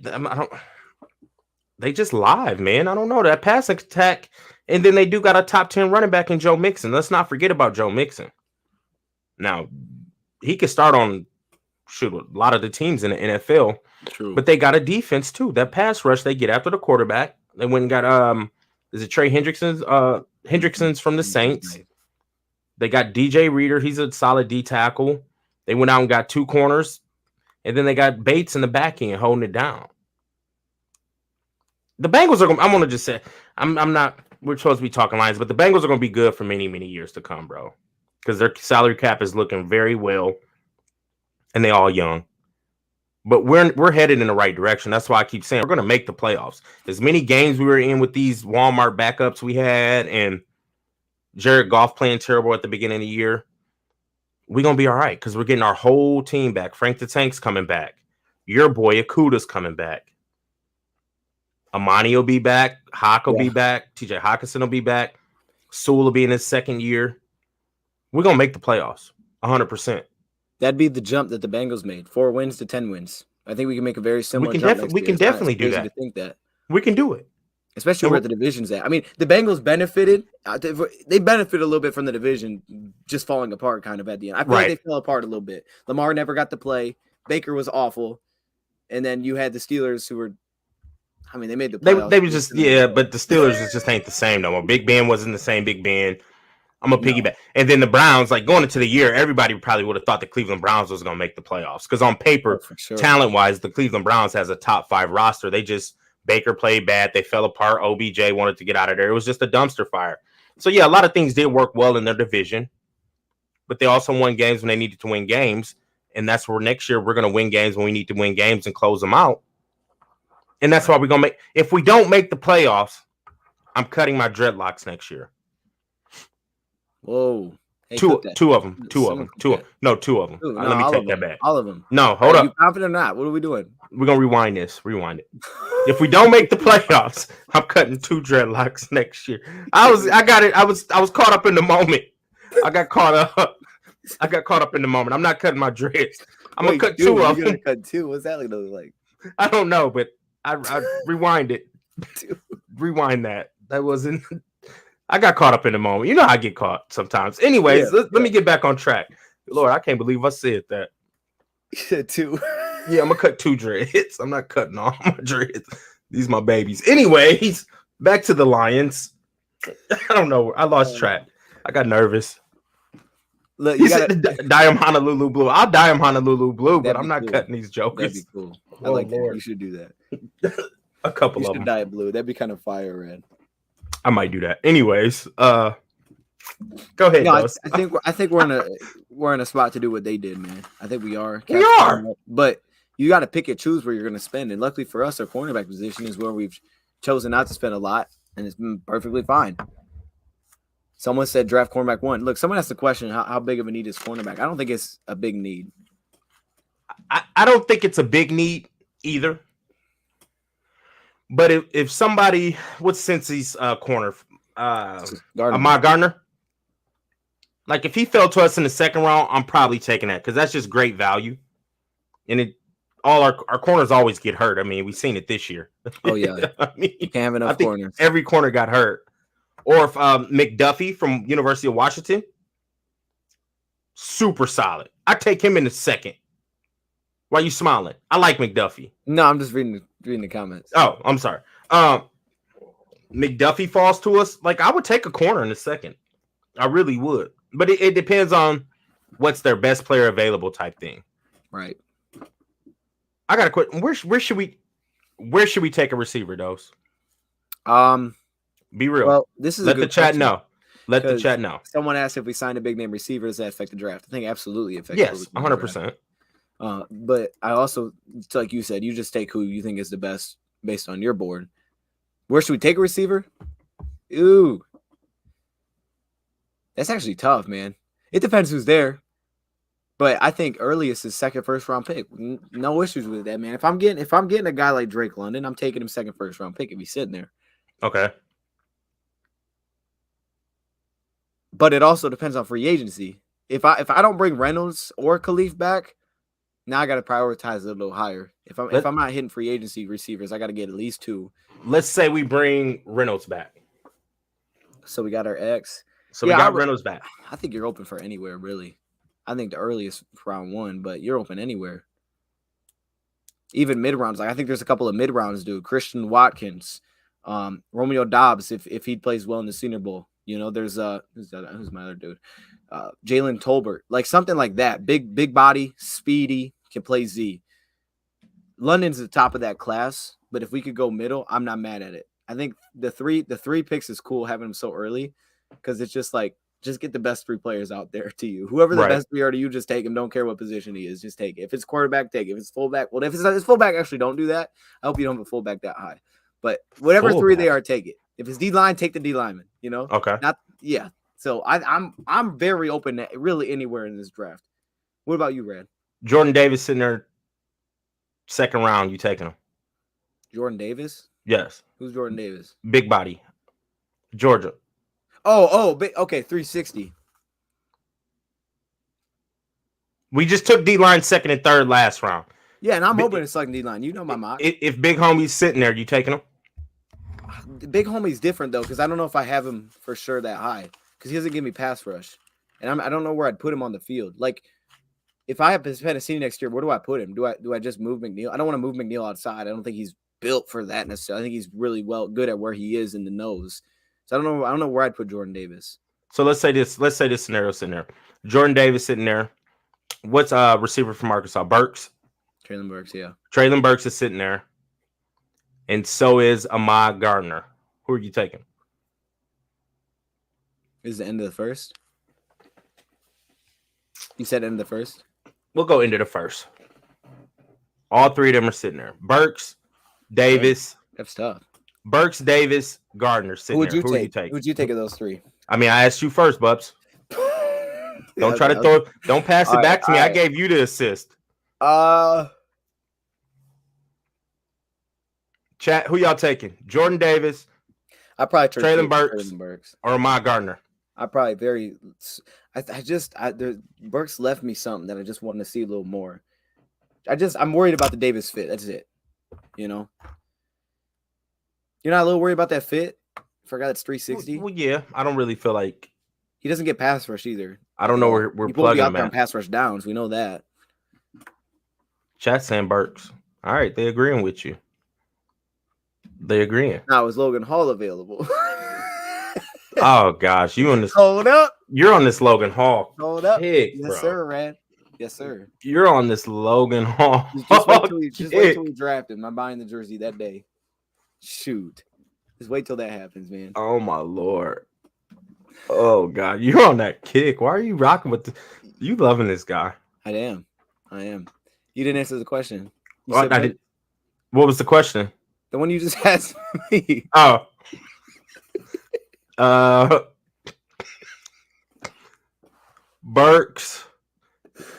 just live, man. I don't know. That passing attack, and then they do got a top 10 running back in Joe Mixon. Let's not forget about Joe Mixon. Now, he could start on a lot of the teams in the NFL. True. But they got a defense too. That pass rush they get after the quarterback. They went and got is it Trey Hendrickson's from the Saints. They got DJ Reader. He's a solid D tackle. They went out and got 2 corners. And then they got Bates in the back end holding it down. The Bengals are going to, I'm going to just say, I'm not, we're supposed to be talking Lions, but the Bengals are going to be good for many, many years to come, bro. Because their salary cap is looking very well. And they all young. But we're headed in the right direction. That's why I keep saying we're going to make the playoffs. As many games we were in with these Walmart backups we had and Jared Goff playing terrible at the beginning of the year, we're going to be all right because we're getting our whole team back. Frank the Tank's coming back. Your boy Akuda's coming back. Amani will be back. Hawk will be back. TJ Hawkinson will be back. Sewell will be in his second year. We're going to make the playoffs 100%. That'd be the jump that the Bengals made. 4 wins to 10 wins. I think we can make a very similar jump. We can definitely do that. To think that. We can do it. Especially where the division's at. I mean, the Bengals benefited. They benefited a little bit from the division just falling apart kind of at the end. I feel like they fell apart a little bit. Lamar never got to play. Baker was awful. And then you had the Steelers who were, I mean, they made the playoffs. They were just, but the Steelers just ain't the same no more. Big Ben wasn't the same Big Ben. I'm a piggyback. And then the Browns, like going into the year, everybody probably would have thought the Cleveland Browns was going to make the playoffs. Because on paper, talent-wise, the Cleveland Browns has a top 5 roster. They just, Baker played bad. They fell apart. OBJ wanted to get out of there. It was just a dumpster fire. So, yeah, a lot of things did work well in their division. but they also won games when they needed to win games. And that's where next year we're going to win games when we need to win games and close them out. And that's why we're going to make, if we don't make the playoffs, I'm cutting my dreadlocks next year. Whoa. Hey, two of them. Two of them. Ooh, Let me take that back. All of them. No, hold up. You confident or not? What are we doing? We're going to rewind this. Rewind it. If we don't make the playoffs, I'm cutting 2 dreadlocks next year. I was caught up in the moment. I got caught up in the moment. I'm not cutting my dreads. I'm going to cut 2 of them. You're going to cut 2? What's that look like? I don't know, but I rewind it. Rewind that. That wasn't. I got caught up in the moment. You know how I get caught sometimes. Anyways, let me get back on track. Lord, I can't believe I said that. You said 2. Yeah, I'm gonna cut 2 dreads. I'm not cutting all my dreads. These my babies. Anyways, back to the Lions. I don't know. I lost track. I got nervous. Look, you said dye him Honolulu blue. I'll dye him Honolulu blue, but I'm not cutting these jokers. That'd be cool. I like that. You should do that. A couple you of should them. dye it blue. That'd be kind of fire red. I might do that. Anyways, go ahead. No, I think we're in a spot to do what they did, man. I think we are. We are. But you got to pick and choose where you're going to spend. And luckily for us, our cornerback position is where we've chosen not to spend a lot, and it's been perfectly fine. Someone said draft cornerback 1. Look, someone asked the question, how big of a need is cornerback? I don't think it's a big need. I don't think it's a big need either. But if somebody, what's Cincy's corner? Ahmad Gardner. Like if he fell to us in the second round, I'm probably taking that because that's just great value. And all our corners always get hurt. I mean, we've seen it this year. Oh yeah, I mean, you can't have enough corners. Every corner got hurt. Or if McDuffie from University of Washington, super solid. I take him in the second. Why are you smiling? I like McDuffie. No, I'm just reading the comments. Oh, I'm sorry. McDuffie falls to us. Like I would take a corner in the second. I really would. But it depends on what's their best player available type thing. Right. I got a question. Where should we take a receiver, Dose? Be real. Well, this is Let the chat know. Let the chat know. Someone asked if we signed a big name receiver, does that affect the draft? I think absolutely affects. Yes, 100%. But I also, like you said, you just take who you think is the best based on your board. Where should we take a receiver? Ooh. That's actually tough, man. It depends who's there. But I think earliest is second, first round pick. No issues with that, man. If I'm getting a guy like Drake London, I'm taking him second, first round pick if he's sitting there. Okay. But it also depends on free agency. If I don't bring Reynolds or Khalif back, now I got to prioritize it a little higher. If I'm not hitting free agency receivers, I got to get at least 2. Let's say we bring Reynolds back. So we got our X. So we got Reynolds back. I think you're open for anywhere, really. I think the earliest round 1, but you're open anywhere. Even mid rounds. Like I think there's a couple of mid rounds, dude. Christian Watkins, Romeo Dobbs, if he plays well in the Senior Bowl. You know, there's who's my other dude? Jalen Tolbert, like something like that. Big body, speedy, can play Z. London's the top of that class, but if we could go middle, I'm not mad at it. I think the three picks is cool having them so early because it's just like just get the best 3 players out there to you. Whoever the best 3 are to you, just take him. Don't care what position he is, just take it. If it's quarterback, take it. If it's fullback, well, if it's fullback, actually don't do that. I hope you don't have a fullback that high. But whatever fullback. 3 they are, take it. If it's D line, take the D lineman. You know, okay, So I'm very open to really anywhere in this draft. What about you, Rad? Jordan Davis in there, second round. You taking him? Jordan Davis? Yes. Who's Jordan Davis? Big body, Georgia. Okay, 360. We just took D line second and third last round. Yeah, and I'm open to sucking D line. You know my mock. If Big Homie's sitting there, you taking him? Big Homie's different though, because I don't know if I have him for sure that high, because he doesn't give me pass rush, and I don't know where I'd put him on the field. Like, if I have Tennessee next year, where do I put him? Do I just move McNeil? I don't want to move McNeil outside. I don't think he's built for that necessarily. I think he's really good at where he is in the nose. So I don't know where I'd put Jordan Davis. So let's say this scenario's sitting there. Jordan Davis sitting there. What's receiver from Arkansas? Burks. Traylon Burks, yeah. Traylon Burks is sitting there. And so is Ahmad Gardner. Who are you taking? Is the end of the first? You said end of the first? We'll go into the first. All three of them are sitting there. Burks, Davis. That's tough. Burks, Davis, Gardner sitting there. Who would you take? Who would you take of those three? I mean, I asked you first, Bubs. Don't try to throw it. Don't pass it back to me. I gave you the assist. Chat, who y'all taking? Jordan Davis. I probably Traylon Burks or Ahmad Gardner. I probably Burks left me something that I just wanted to see a little more. I'm worried about the Davis fit. That's it. You know, you're not a little worried about that fit. Forgot it's 360. Well, yeah, I don't really feel like he doesn't get pass rush either. I don't know where we're plugging him at. Pass rush downs. We know that. Chat saying Burks. All right, they agreeing with you. They agreeing. Now is Logan Hall available? Oh gosh, you on this? Hold up. You're on this Logan Hall. Hold up. Kick, Yes, bro. sir, Rad. Yes, sir. You're on this Logan Hall. Just wait till we draft him. I'm buying the jersey that day. Shoot. Just wait till that happens, man. Oh my lord. Oh god, you're on that kick. Why are you rocking with you loving this guy? I am. You didn't answer the question. What was the question? The one you just asked me. Oh. Burks.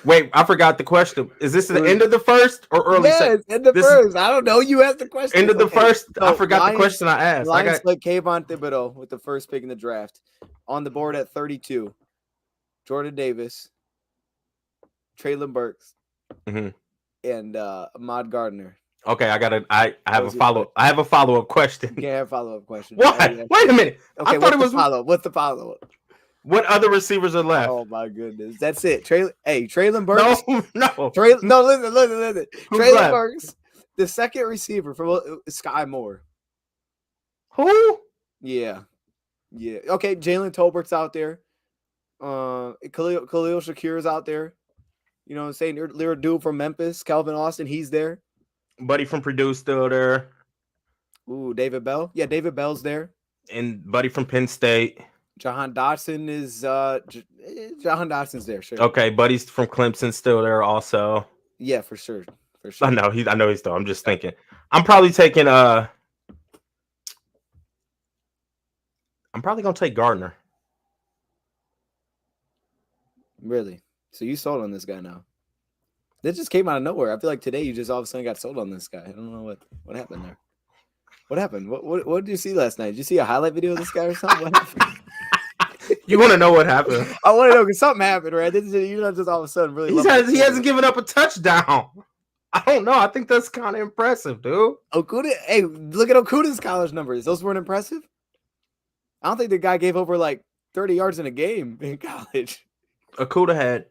Wait, I forgot the question. Is this the end of the first or early second? End of the first. I don't know. You asked the question. End of the first. So I forgot the question I asked. Lions select Kayvon Thibodeau with the first pick in the draft. On the board at 32. Jordan Davis, Traylon Burks, and Ahmad Gardner. Okay, I have a follow-up. I have a follow-up question. You can't have a follow-up question. What? Wait a minute. Okay, I thought it was follow-up. What's the follow-up? What other receivers are left? Oh my goodness. That's it. Traylon Burks. No. Listen. Traylon Burks, the second receiver from Sky Moore. Who? Yeah. Okay, Jalen Tolbert's out there. Khalil Shakir's out there. You know what I'm saying? They're a dude from Memphis. Calvin Austin, he's there. Buddy from Purdue still there. Ooh, David Bell. Yeah, David Bell's there. And buddy from Penn State. Jahan Dotson is Jahan Dotson's there, sure. Okay, buddy's from Clemson still there also. Yeah, for sure. I know he's still. I'm just thinking. I'm probably taking I'm probably gonna take Gardner. Really? So you sold on this guy now? That just came out of nowhere. I feel like today you just all of a sudden got sold on this guy. I don't know what happened there. What happened? What did you see last night? Did you see a highlight video of this guy or something? What happened? You want to know what happened? I want to know because something happened, right? You're not just all of a sudden really. He hasn't given up a touchdown. I don't know. I think that's kind of impressive, dude. Okuda, hey, look at Okuda's college numbers. Those weren't impressive. I don't think the guy gave over like 30 yards in a game in college. Okuda had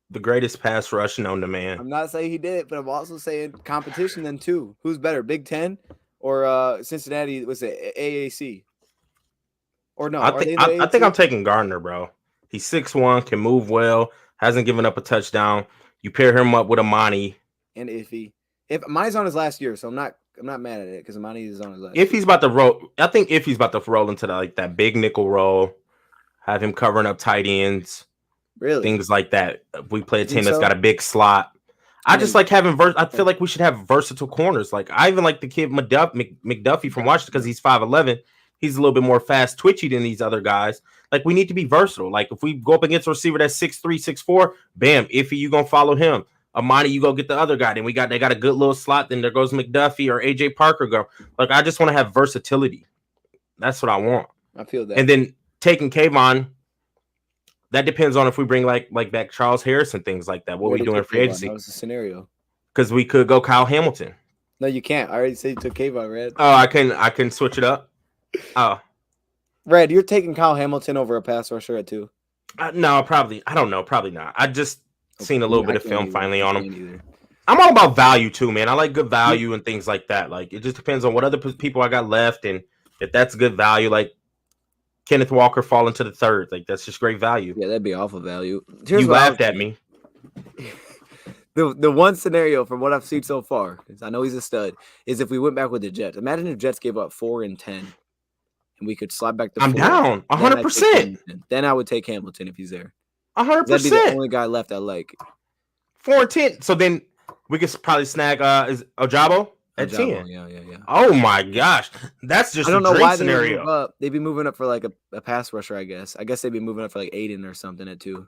the greatest pass rush known to man. I'm not saying he did, but I'm also saying competition then too. Who's better, Big Ten or Cincinnati? Was it AAC? Or no? I think I'm taking Gardner, bro. He's 6'1", can move well, hasn't given up a touchdown. You pair him up with Amani and Iffy. If Amani's on his last year, so I'm not mad at it because Amani is on his last. If he's about to roll, I think if he's about to roll into that big nickel role, have him covering up tight ends. Really? Things like that. We play a team that's got a big slot. I just like having I feel like we should have versatile corners. Like I even like the kid McDuffie from Washington because he's 5'11". He's a little bit more fast twitchy than these other guys. Like we need to be versatile. Like if we go up against a receiver that's 6'3", 6'4", bam, Iffy, you gonna follow him. Amani, you go get the other guy. Then they got a good little slot. Then there goes McDuffie or AJ Parker go. Like I just want to have versatility. That's what I want. I feel that. And then taking Kayvon. That depends on if we bring like back Charles Harris and things like that. What we doing in free agency? That was the scenario. Because we could go Kyle Hamilton. No, you can't. I already said you took Kayvon, Red. Oh, I can switch it up. Oh, Red, you're taking Kyle Hamilton over a pass rusher at 2. No, probably. I don't know. Probably not. I just seen a little bit of film finally on him. I'm all about value too, man. I like good value and things like that. Like it just depends on what other people I got left, and if that's good value, like. Kenneth Walker falling to the third. Like, that's just great value. Yeah, that'd be awful value. You laughed at me. The one scenario from what I've seen so far, because I know he's a stud, is if we went back with the Jets. Imagine if Jets gave up 4 and 10, and we could slide back to 4. I'm down 100%. Then I would take Hamilton if he's there. That'd be the 100%. only guy left I like. 4 and 10. So then we could probably snag is Ojabo at Ojabo, 10. yeah. Oh my gosh. That's just I a don't know dream why they would move scenario. up. They'd be moving up for like a pass rusher, I guess. I guess they'd be moving up for like Aiden or something at 2.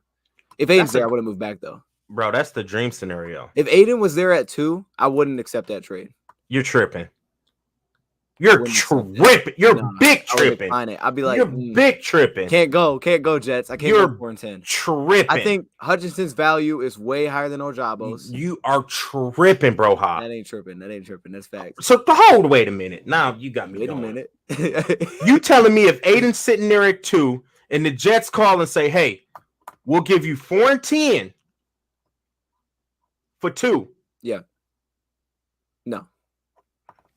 If Aiden's there, I wouldn't move back though. Bro, that's the dream scenario. If Aiden was there at 2, I wouldn't accept that trade. You're tripping. You're tripping. You're big tripping. I'd be like, you're big tripping. Can't go, Jets. I can't go 4 and 10. Tripping. I think Hutchinson's value is way higher than Ojabo's. You are tripping, bro. That ain't tripping. That's facts. So hold, wait a minute. Now you got me. Wait going. a minute. You telling me if Aiden's sitting there at 2 and the Jets call and say, "Hey, we'll give you 4 and 10 for 2." Yeah. No.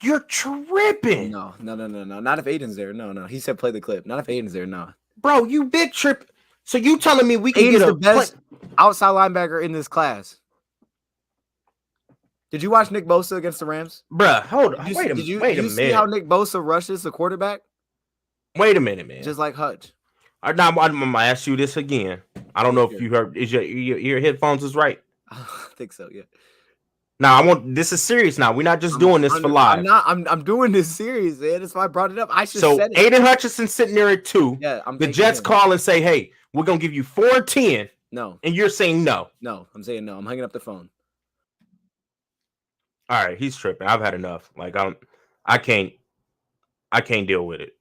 You're tripping. No. Not if Aiden's there. No. He said play the clip. Not if Aiden's there. No. Bro, you big trip. So you telling me we can Aiden's get the best outside linebacker in this class? Did you watch Nick Bosa against the Rams? Bruh, hold on. Wait a minute. Did you see how Nick Bosa rushes the quarterback? Wait a minute, man. Just like Hutch. Now I'm gonna ask you this again. I don't know if you heard. Is your headphones is right? I think so. Yeah. Now this is serious. Now we're not just doing this for live. I'm doing this serious, man. That's why I brought it up. I should. So said it. Aiden Hutchinson sitting there at 2. Yeah, the Jets call and say, "Hey, we're gonna give you 4 and 10." No. And you're saying no. No, I'm saying no. I'm hanging up the phone. All right, he's tripping. I've had enough. Like I can't deal with it.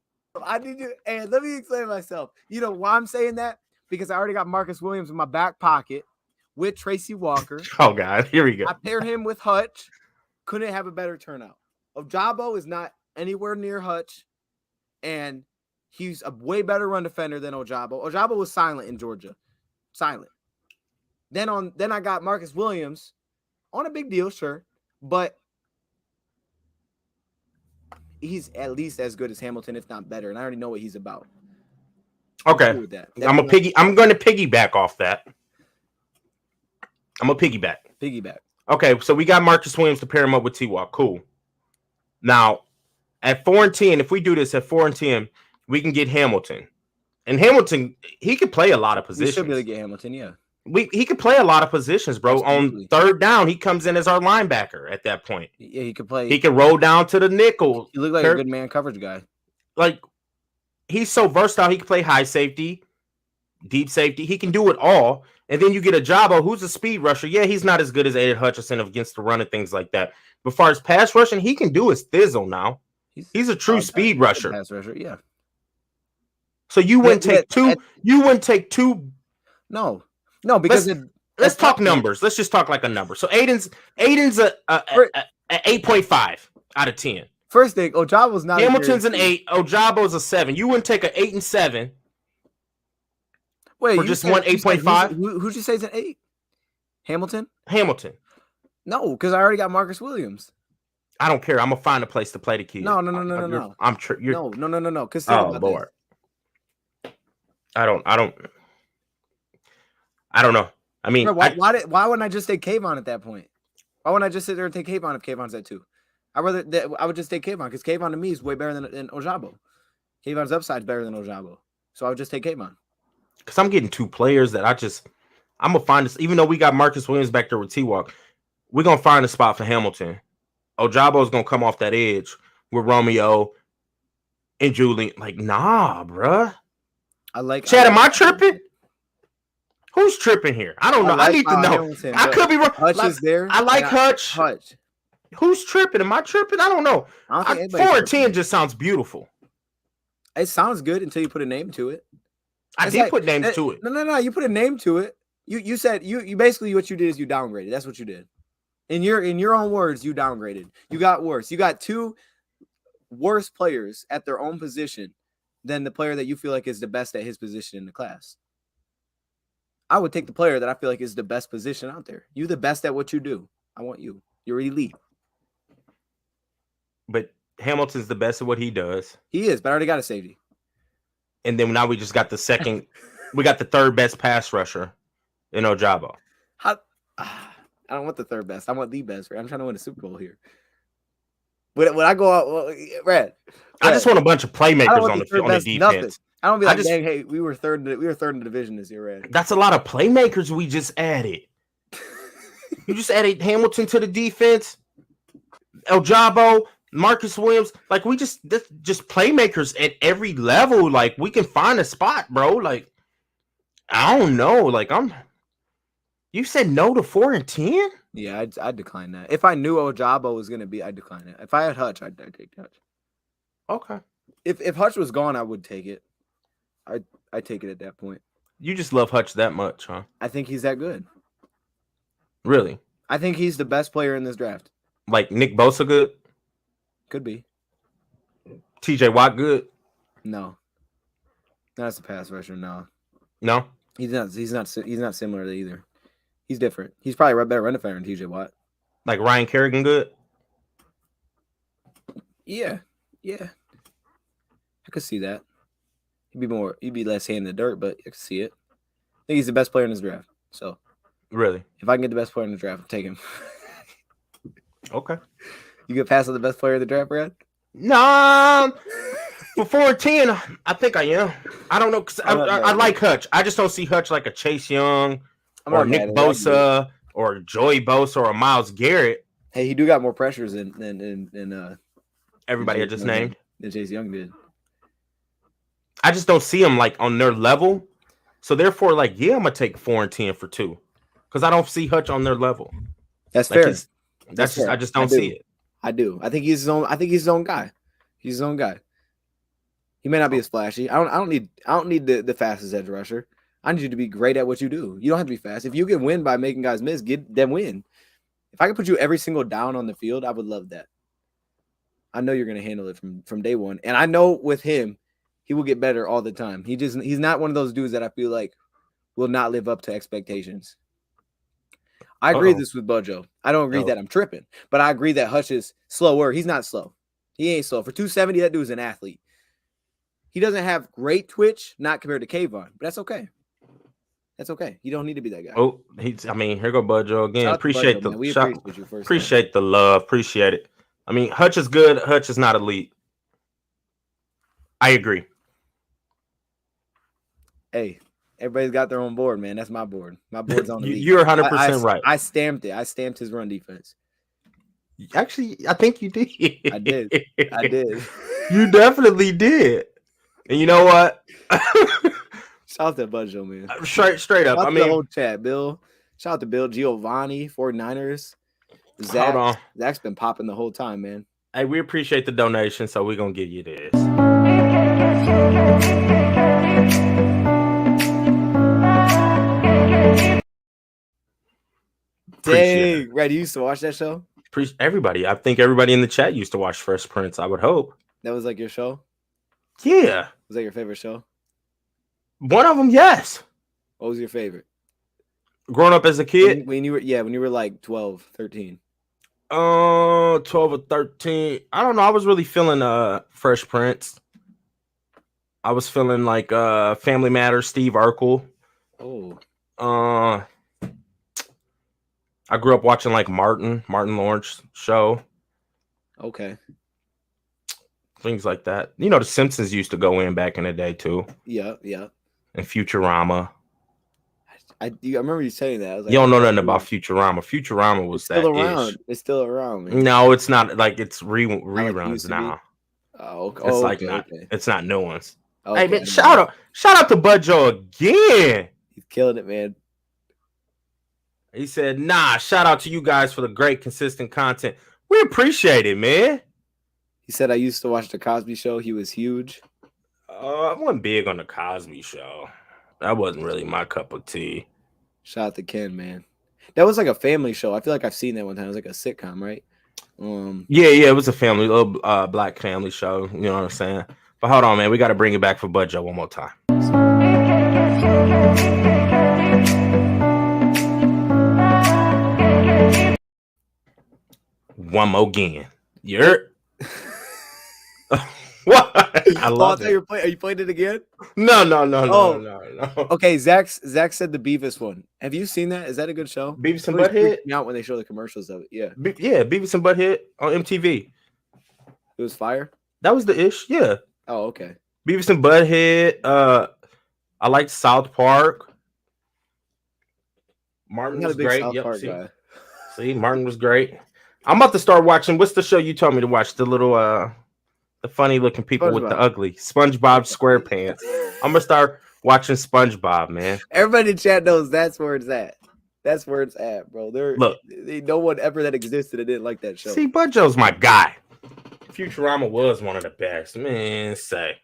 I need you. And let me explain myself. You know why I'm saying that? Because I already got Marcus Williams in my back pocket with Tracy Walker. Oh God, here we go. I paired him with Hutch. Couldn't have a better turnout. Ojabo is not anywhere near Hutch, and he's a way better run defender than Ojabo. Ojabo was silent in Georgia. Silent. Then I got Marcus Williams on a big deal, sure, but he's at least as good as Hamilton, if not better, and I already know what he's about. Okay, I'm going to piggyback off that. I'm a piggyback. Okay, so we got Marcus Williams to pair him up with T-Walk. Cool. Now, at 4 and 10, if we do this at 4 and 10, we can get Hamilton. And Hamilton, he could play a lot of positions. We should be able to get Hamilton, yeah. He could play a lot of positions, bro. Absolutely. On third down, he comes in as our linebacker at that point. Yeah, he could play. He can roll down to the nickel. He looked like a good man coverage guy. Like, he's so versatile. He can play high safety, deep safety. He can do it all. And then you get Ojabo, who's a speed rusher. Yeah, he's not as good as Aiden Hutchinson against the run and things like that. But as far as pass rushing, he can do his thizzle now. He's a true speed rusher. Pass rusher, yeah. So you wouldn't take two. You wouldn't take 2. No, because let's talk numbers. Let's just talk like a number. So Aiden's a 8.5 out of 10. First thing, Ojabo's not. Hamilton's an 8. Ojabo's a 7. You wouldn't take an 8 and 7. Wait, for just one 8.5. Who'd you say is an 8? Hamilton. No, because I already got Marcus Williams. I don't care. I'm gonna find a place to play the kid. No. No. No. Because Lord. I don't know. I mean, why wouldn't I just take Kayvon at that point? Why wouldn't I just sit there and take Kayvon if Kayvon's at 2? I would just take Kayvon because Kayvon to me is way better than Ojabo. Kayvon's upside is better than Ojabo, so I would just take Kayvon. Because I'm getting 2 players that I'm gonna find this. Even though we got Marcus Williams back there with T-Walk, we're gonna find a spot for Hamilton. Ojabo's gonna come off that edge with Romeo and Julian. Like, nah, bruh. Chad, am I tripping? Who's tripping here? I don't know. I need to know. I could be wrong. Hutch is there. I like Hutch. Who's tripping? Am I tripping? I don't know. 4 and 10 just sounds beautiful. It sounds good until you put a name to it. I did put names to it. No. You put a name to it. You said you basically what you did is you downgraded. That's what you did. In your own words, you downgraded. You got worse. You got 2 worse players at their own position than the player that you feel like is the best at his position in the class. I would take the player that I feel like is the best position out there. You the best at what you do. I want you. You're elite. But Hamilton's the best at what he does. He is, but I already got a safety. And then now we just got the second. We got the third best pass rusher in Ojabo. I don't want the third best. I want the best. I'm trying to win a Super Bowl here. When I go out, well, Red, I just want a bunch of I don't playmakers want on the the third on the best defense. nothing. I don't be I like, just- dang, hey, we were third in the division this year, Red. That's a lot of playmakers we just added. You just added Hamilton to the defense, El Jabo, Marcus Williams. Like we just playmakers at every level. Like we can find a spot, bro. Like I don't know. Like you said no to 4 and 10? Yeah, I'd decline that. If I knew Ojabo was gonna be, I'd decline it. If I had Hutch, I'd take Hutch. Okay. If Hutch was gone, I would take it. I'd take it at that point. You just love Hutch that much, huh? I think he's that good. Really? I think he's the best player in this draft. Like Nick Bosa good? Could be. TJ Watt good? No. Not as a pass rusher, no. No? He's not similar to either. He's different. He's probably a better run defender than TJ Watt. Like Ryan Kerrigan good? Yeah. I could see that. He'd be less hand in the dirt, but I could see it. I think he's the best player in this draft. So Really? if I can get the best player in the draft, I'll take him. Okay. You get past on the best player in the draft, Brad? No. For 4 and 10, I think I am. I don't know, because I like Hutch. I just don't see Hutch like a Chase Young or Nick Bosa or Joey Bosa or a Myles Garrett. Hey, he do got more pressures than Everybody I just named. than Chase Young did. I just don't see them like on their level. So therefore, like, yeah, I'm gonna take 4 and 10 for 2. Because I don't see Hutch on their level. That's Like, fair. That's just fair. I just don't see it. I do. I think he's his own. I think he's his own guy. He's his own guy. He may not be as flashy. I don't need the fastest edge rusher. I need you to be great at what you do. You don't have to be fast. If you can win by making guys miss, get them win. If I could put you every single down on the field, I would love that. I know you're going to handle it from day one, and I know with him, he will get better all the time. He's not one of those dudes that I feel like will not live up to expectations. I agree this with Bojo. I don't agree that I'm tripping, but I agree that Hutch is slower. He's not slow. He ain't slow. For 270, that dude's an athlete. He doesn't have great twitch, not compared to Kayvon, but that's okay. That's okay. You don't need to be that guy. Oh, here go Bojo again. Appreciate Bojo, appreciate the love. Appreciate it. I mean, Hutch is good. Hutch is not elite. I agree. Hey, everybody's got their own board, man. That's my board. My board's on the elite. You're 100% right. I stamped it. I stamped his run defense. Actually, I think you did. I did. You definitely did. And you know what? Shout out to Bojo, man. Straight up. I mean, the whole chat, Bill. Shout out to Bill, Giovanni, 49ers. Zach. Hold on. Zach's been popping the whole time, man. Hey, we appreciate the donation, so we're gonna give you this. Dang, Red, you used to watch that show? Everybody. I think everybody in the chat used to watch Fresh Prince, I would hope. That was like your show? Yeah. Was that your favorite show? One of them, yes. What was your favorite? Growing up as a kid? When you were like 12, 13. 12 or 13. I don't know. I was really feeling Fresh Prince. I was feeling like Family Matters, Steve Urkel. Oh. I grew up watching like Martin Lawrence show. Okay. Things like that. You know, The Simpsons used to go in back in the day too. Yeah. And Futurama. I remember you saying that. I was like, you don't know nothing about Futurama. Futurama was still around. It's still around, man. No, it's not. Like it's reruns now. Oh, okay. It's like it's not new ones. Okay. Hey man, shout out to Budjo again. He's killing it, man. He said, "Nah, shout out to you guys for the great, consistent content. We appreciate it, man." He said, "I used to watch the Cosby Show. He was huge." I wasn't big on the Cosby Show. That wasn't really my cup of tea. Shout out to Ken, man. That was like a family show. I feel like I've seen that one time. It was like a sitcom, right? Yeah, it was a little black family show. You know what I'm saying? But hold on, man. We got to bring it back for Budjo one more time. One more again. You're what? I love it. Are you playing it again? No. Okay, Zach said the Beavis one. Have you seen that? Is that a good show? Beavis and Butthead? Out when they show the commercials of it. Yeah. Beavis and Butthead on MTV. It was fire. That was the ish. Yeah. Oh, okay. Beavis and Butthead. I liked South Park. Martin I'm not was a big great. South Yep. Park guy. See, Martin was great. I'm about to start watching. What's the show you told me to watch? The little the funny looking people with the SpongeBob. ugly SpongeBob SquarePants. I'm gonna start watching SpongeBob, man. Everybody in chat knows that's where it's at. That's where it's at, bro. Look. No one ever that existed that didn't like that show. See, Bud Joe's my guy. Futurama was one of the best. Man, say.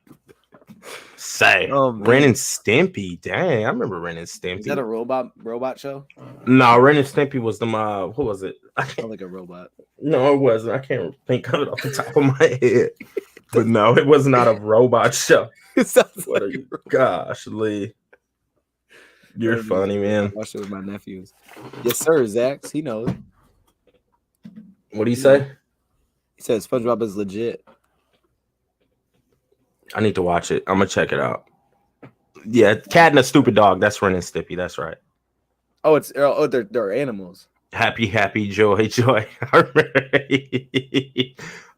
Ren and Stimpy. Dang, I remember Ren and Stimpy. Is that a robot show? No, Ren and Stimpy was the what was it? I can't, Sound like a robot. no, it wasn't. I can't think of it off the top of my head. But no, it was not a robot show. It sounds What like are you? Gosh, Lee. You're funny, I man. watched it with my nephews. Yes, sir, Zach. He knows. What do you say? He said SpongeBob is legit. I need to watch it. I'm gonna check it out. Yeah, Cat and a Stupid Dog. That's Ren and Stimpy. That's right. Oh, they're animals. Happy, joy.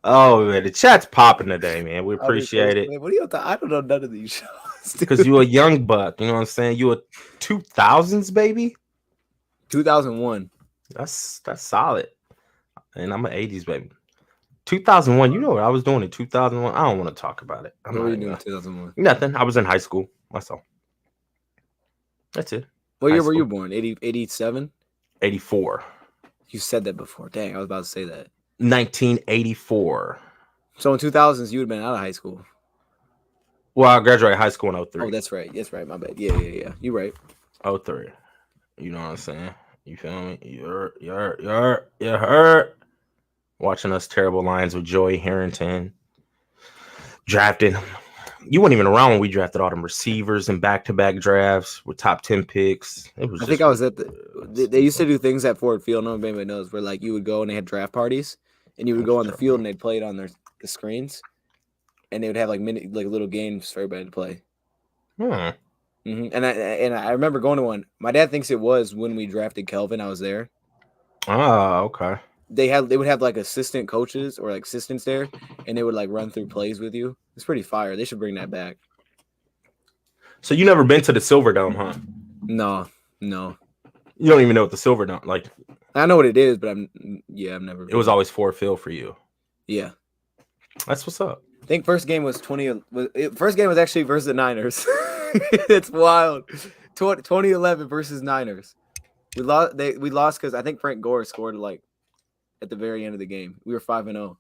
Oh man, the chat's popping today, man. We appreciate it. Man, what do you? I don't know none of these shows. Because you a young buck, you know what I'm saying? You a 2000s baby. 2001. That's solid. And I'm an 80s baby. 2001. You know what I was doing in 2001? I don't want to talk about it. What were you doing in 2001? Nothing. I was in high school. That's all. That's it. What High year were you school. born? 87? 84. You said that before. Dang, I was about to say that. 1984. So in 2000s, you would have been out of high school. Well, I graduated high school in 03. Oh, that's right. That's right. My bad. Yeah. You're right. 03. You know what I'm saying? You feel me? You're hurt. Watching us terrible Lions with Joey Harrington. Drafted. You weren't even around when we drafted all them receivers and back-to-back drafts with top 10 picks. It was. I think I was at they used to do things at Ford Field. No anybody knows where like you would go and they had draft parties, and you would go on the field and they'd play it on the screens, and they would have like little games for everybody to play. Mm-hmm. And I remember going to one. My dad thinks it was when we drafted Kelvin. I was there. Oh, okay. They would have like assistant coaches or like assistants there, and they would like run through plays with you. It's pretty fire. They should bring that back. So you never been to the Silverdome, huh? No. You don't even know what the Silverdome like. I know what it is, but I've never. It was always Ford Field for you. Yeah. That's what's up. I think first game was first game was actually versus the Niners. It's wild. 2011 versus Niners. We lost because I think Frank Gore scored like at the very end of the game. We were 5-0.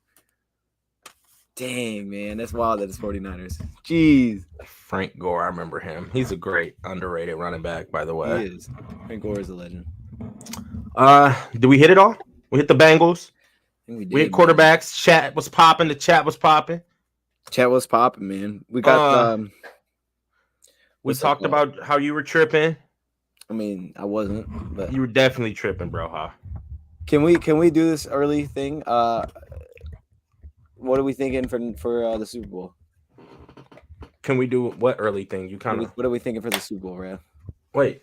Dang, man, that's wild that it's 49ers. Jeez. Frank Gore, I remember him. He's a great underrated running back, by the way. He is. Frank Gore is a legend. Did we hit it all? We hit the Bengals. I think We hit quarterbacks. Chat was popping. The chat was popping. Chat was popping, man. We got we talked about how you were tripping. I mean, I wasn't, but You were definitely tripping, bro, huh? can we do this early thing? What are we thinking for the Super Bowl? Can we do what early thing? You kind of What are we thinking for the Super Bowl, Raf? wait.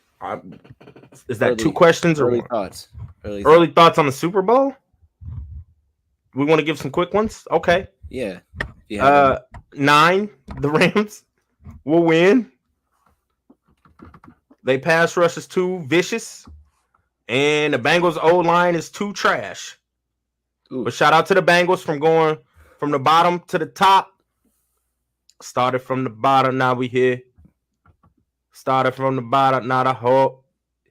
Is that two questions or early one? thoughts? Early thoughts on the Super Bowl? We want to give some quick ones? Okay. Yeah. Yeah. 9, the Rams will win. They pass rush is too vicious. And the Bengals O-line is too trash. Ooh. But shout out to the Bengals from going from the bottom to the top. Started from the bottom, now we here. Started from the bottom, now the whole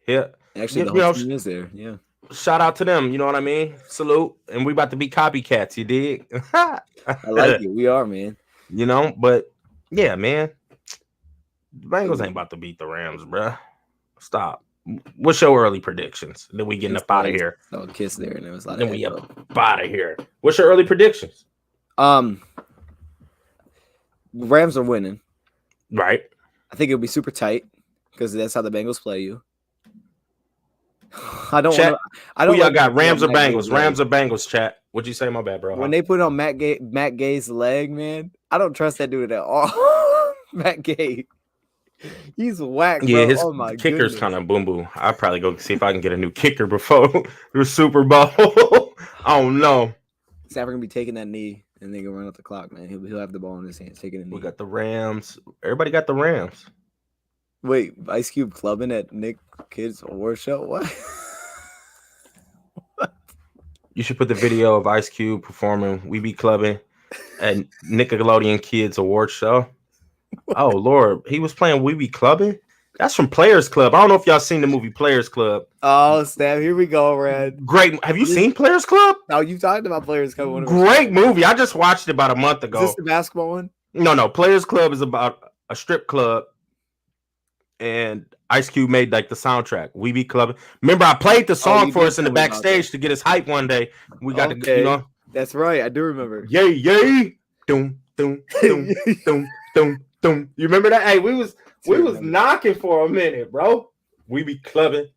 here. Actually, the whole team is there. Yeah. Shout out to them, you know what I mean? Salute. And we about to be copycats, you dig? I like it. We are, man. You know, but yeah, man. The Bengals ain't about to beat the Rams, bruh. Stop. What's your early predictions? Then we getting up out of here. Oh, kiss there, and it was a lot Then of we echo. up out of here. What's your early predictions? Rams are winning. Right. I think it'll be super tight because that's how the Bengals play you. I don't. Chat, I don't. Who y'all like got? Rams or Matt Bengals? Gay's Rams leg. or Bengals, chat. What'd you say? My bad, bro. When they put on Matt Gay's leg, man, I don't trust that dude at all. Matt Gay, he's whack. Yeah, bro. his oh my kicker's goodness. kind of boom boom. I'll probably go see if I can get a new kicker before the Super Bowl. I don't know. Stafford gonna be taking that knee and they can run out the clock, man. He'll have the ball in his hands, taking a knee. We got the Rams. Everybody got the Rams. Wait, Ice Cube clubbing at Nick Kid's award show? What? You should put the video of Ice Cube performing "We Be Clubbing" at Nickelodeon Kids Award Show. Oh Lord, he was playing "We Be Clubbing." That's from Players Club. I don't know if y'all seen the movie Players Club. Oh, snap! Here we go, Red. Great. Have you seen Players Club? No, you talked about Players Club. Great movie. I just watched it about a month ago. Is this the basketball one? No. Players Club is about a strip club, and Ice Cube made like the soundtrack. "We Be Clubbing." Remember, I played the song for us in the backstage to get us hype one day. We got to, you know. That's right. I do remember. Yay, yay. Doom, doom, doom, doom, doom, doom. You remember that? Hey, we was knocking for a minute, bro. We be clubbing.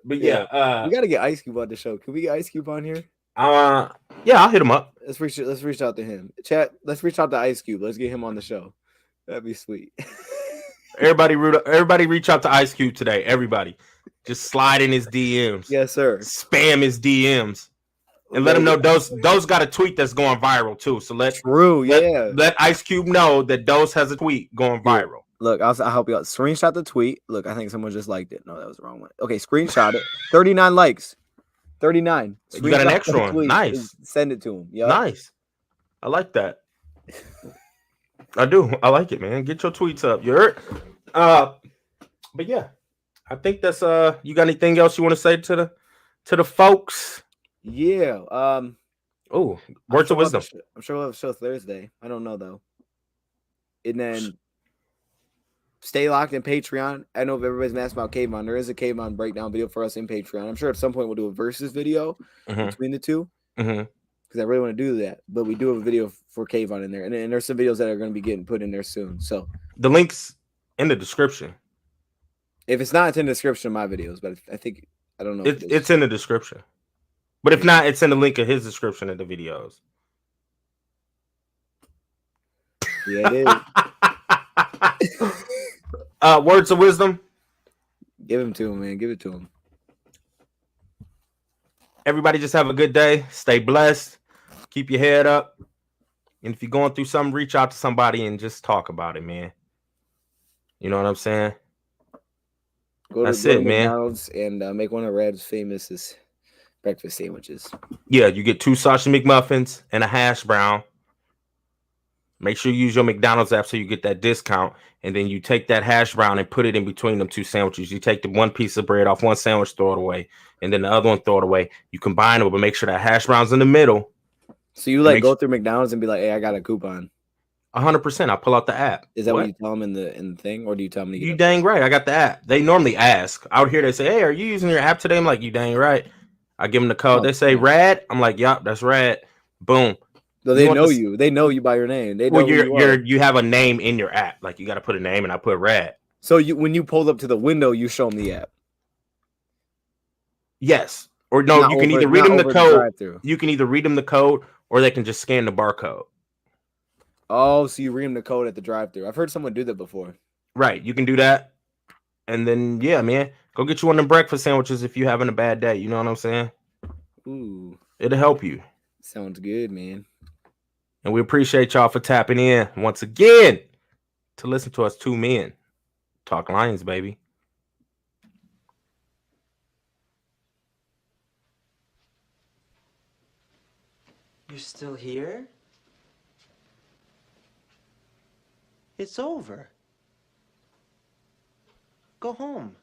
But yeah, we gotta get Ice Cube on the show. Can we get Ice Cube on here? Yeah, I'll hit him up. Let's reach out to him. Chat. Let's reach out to Ice Cube. Let's get him on the show. That'd be sweet. Everybody reach out to Ice Cube today. Everybody. Just slide in his DMs. Yes, sir. Spam his DMs. And let him know Dose got a tweet that's going viral too. So let Ice Cube know that Dose has a tweet going viral. Look, I'll help you out. Screenshot the tweet. Look, I think someone just liked it. No, that was the wrong one. Okay, screenshot it. 39 likes. 39. You got an extra one. Nice. Send it to him. Yep. Nice. I like that. I do. I like it, man. Get your tweets up. You heard? But yeah, I think that's you got anything else you want to say to the folks? Yeah. Oh, words of wisdom. I'm sure we'll have a show Thursday. I don't know though. And then stay locked in Patreon. I know if everybody's been asking about Caveman, there is a Caveman breakdown video for us in Patreon. I'm sure at some point we'll do a versus video between the two. Because I really want to do that. But we do have a video for Caveman in there. And there's some videos that are going to be getting put in there soon. So the link's in the description. If it's not, it's in the description of my videos. But I don't know. It's in the description. But if not, it's in the link of his description of the videos. Yeah, it is. Words of wisdom. Give him to him, man. Give it to him. Everybody just have a good day. Stay blessed. Keep your head up. And if you're going through something, reach out to somebody and just talk about it, man. You know what I'm saying? That's it, man. McDonald's and make one of Red's famous breakfast sandwiches. Yeah, you get 2 sausage McMuffins and a hash brown. Make sure you use your McDonald's app so you get that discount. And then you take that hash brown and put it in between them 2 sandwiches. You take the one piece of bread off one sandwich, throw it away. And then the other one, throw it away. You combine them, but make sure that hash brown's in the middle. So you go through McDonald's and be like, hey, I got a coupon. 100%. I pull out the app. Is that what you tell them in the thing? Or do you tell them to You dang right. I got the app. They normally ask. Out here, they say, hey, are you using your app today? I'm like, you dang right. I give them the code. They say, Rad. I'm like, yup, that's Rad. Boom. So they know you. They know you by your name. They know you have a name in your app. Like you got to put a name, and I put Rad. So when you pulled up to the window, you show them the app. Yes, or no. You can either read them the code. You can either read them the code, or they can just scan the barcode. Oh, so you read them the code at the drive-thru. I've heard someone do that before. Right, you can do that, and then yeah, man, go get you one of them breakfast sandwiches if you're having a bad day. You know what I'm saying? Ooh, it'll help you. Sounds good, man. And we appreciate y'all for tapping in once again to listen to us 2 men talk Lions, baby. You're still here? It's over. Go home.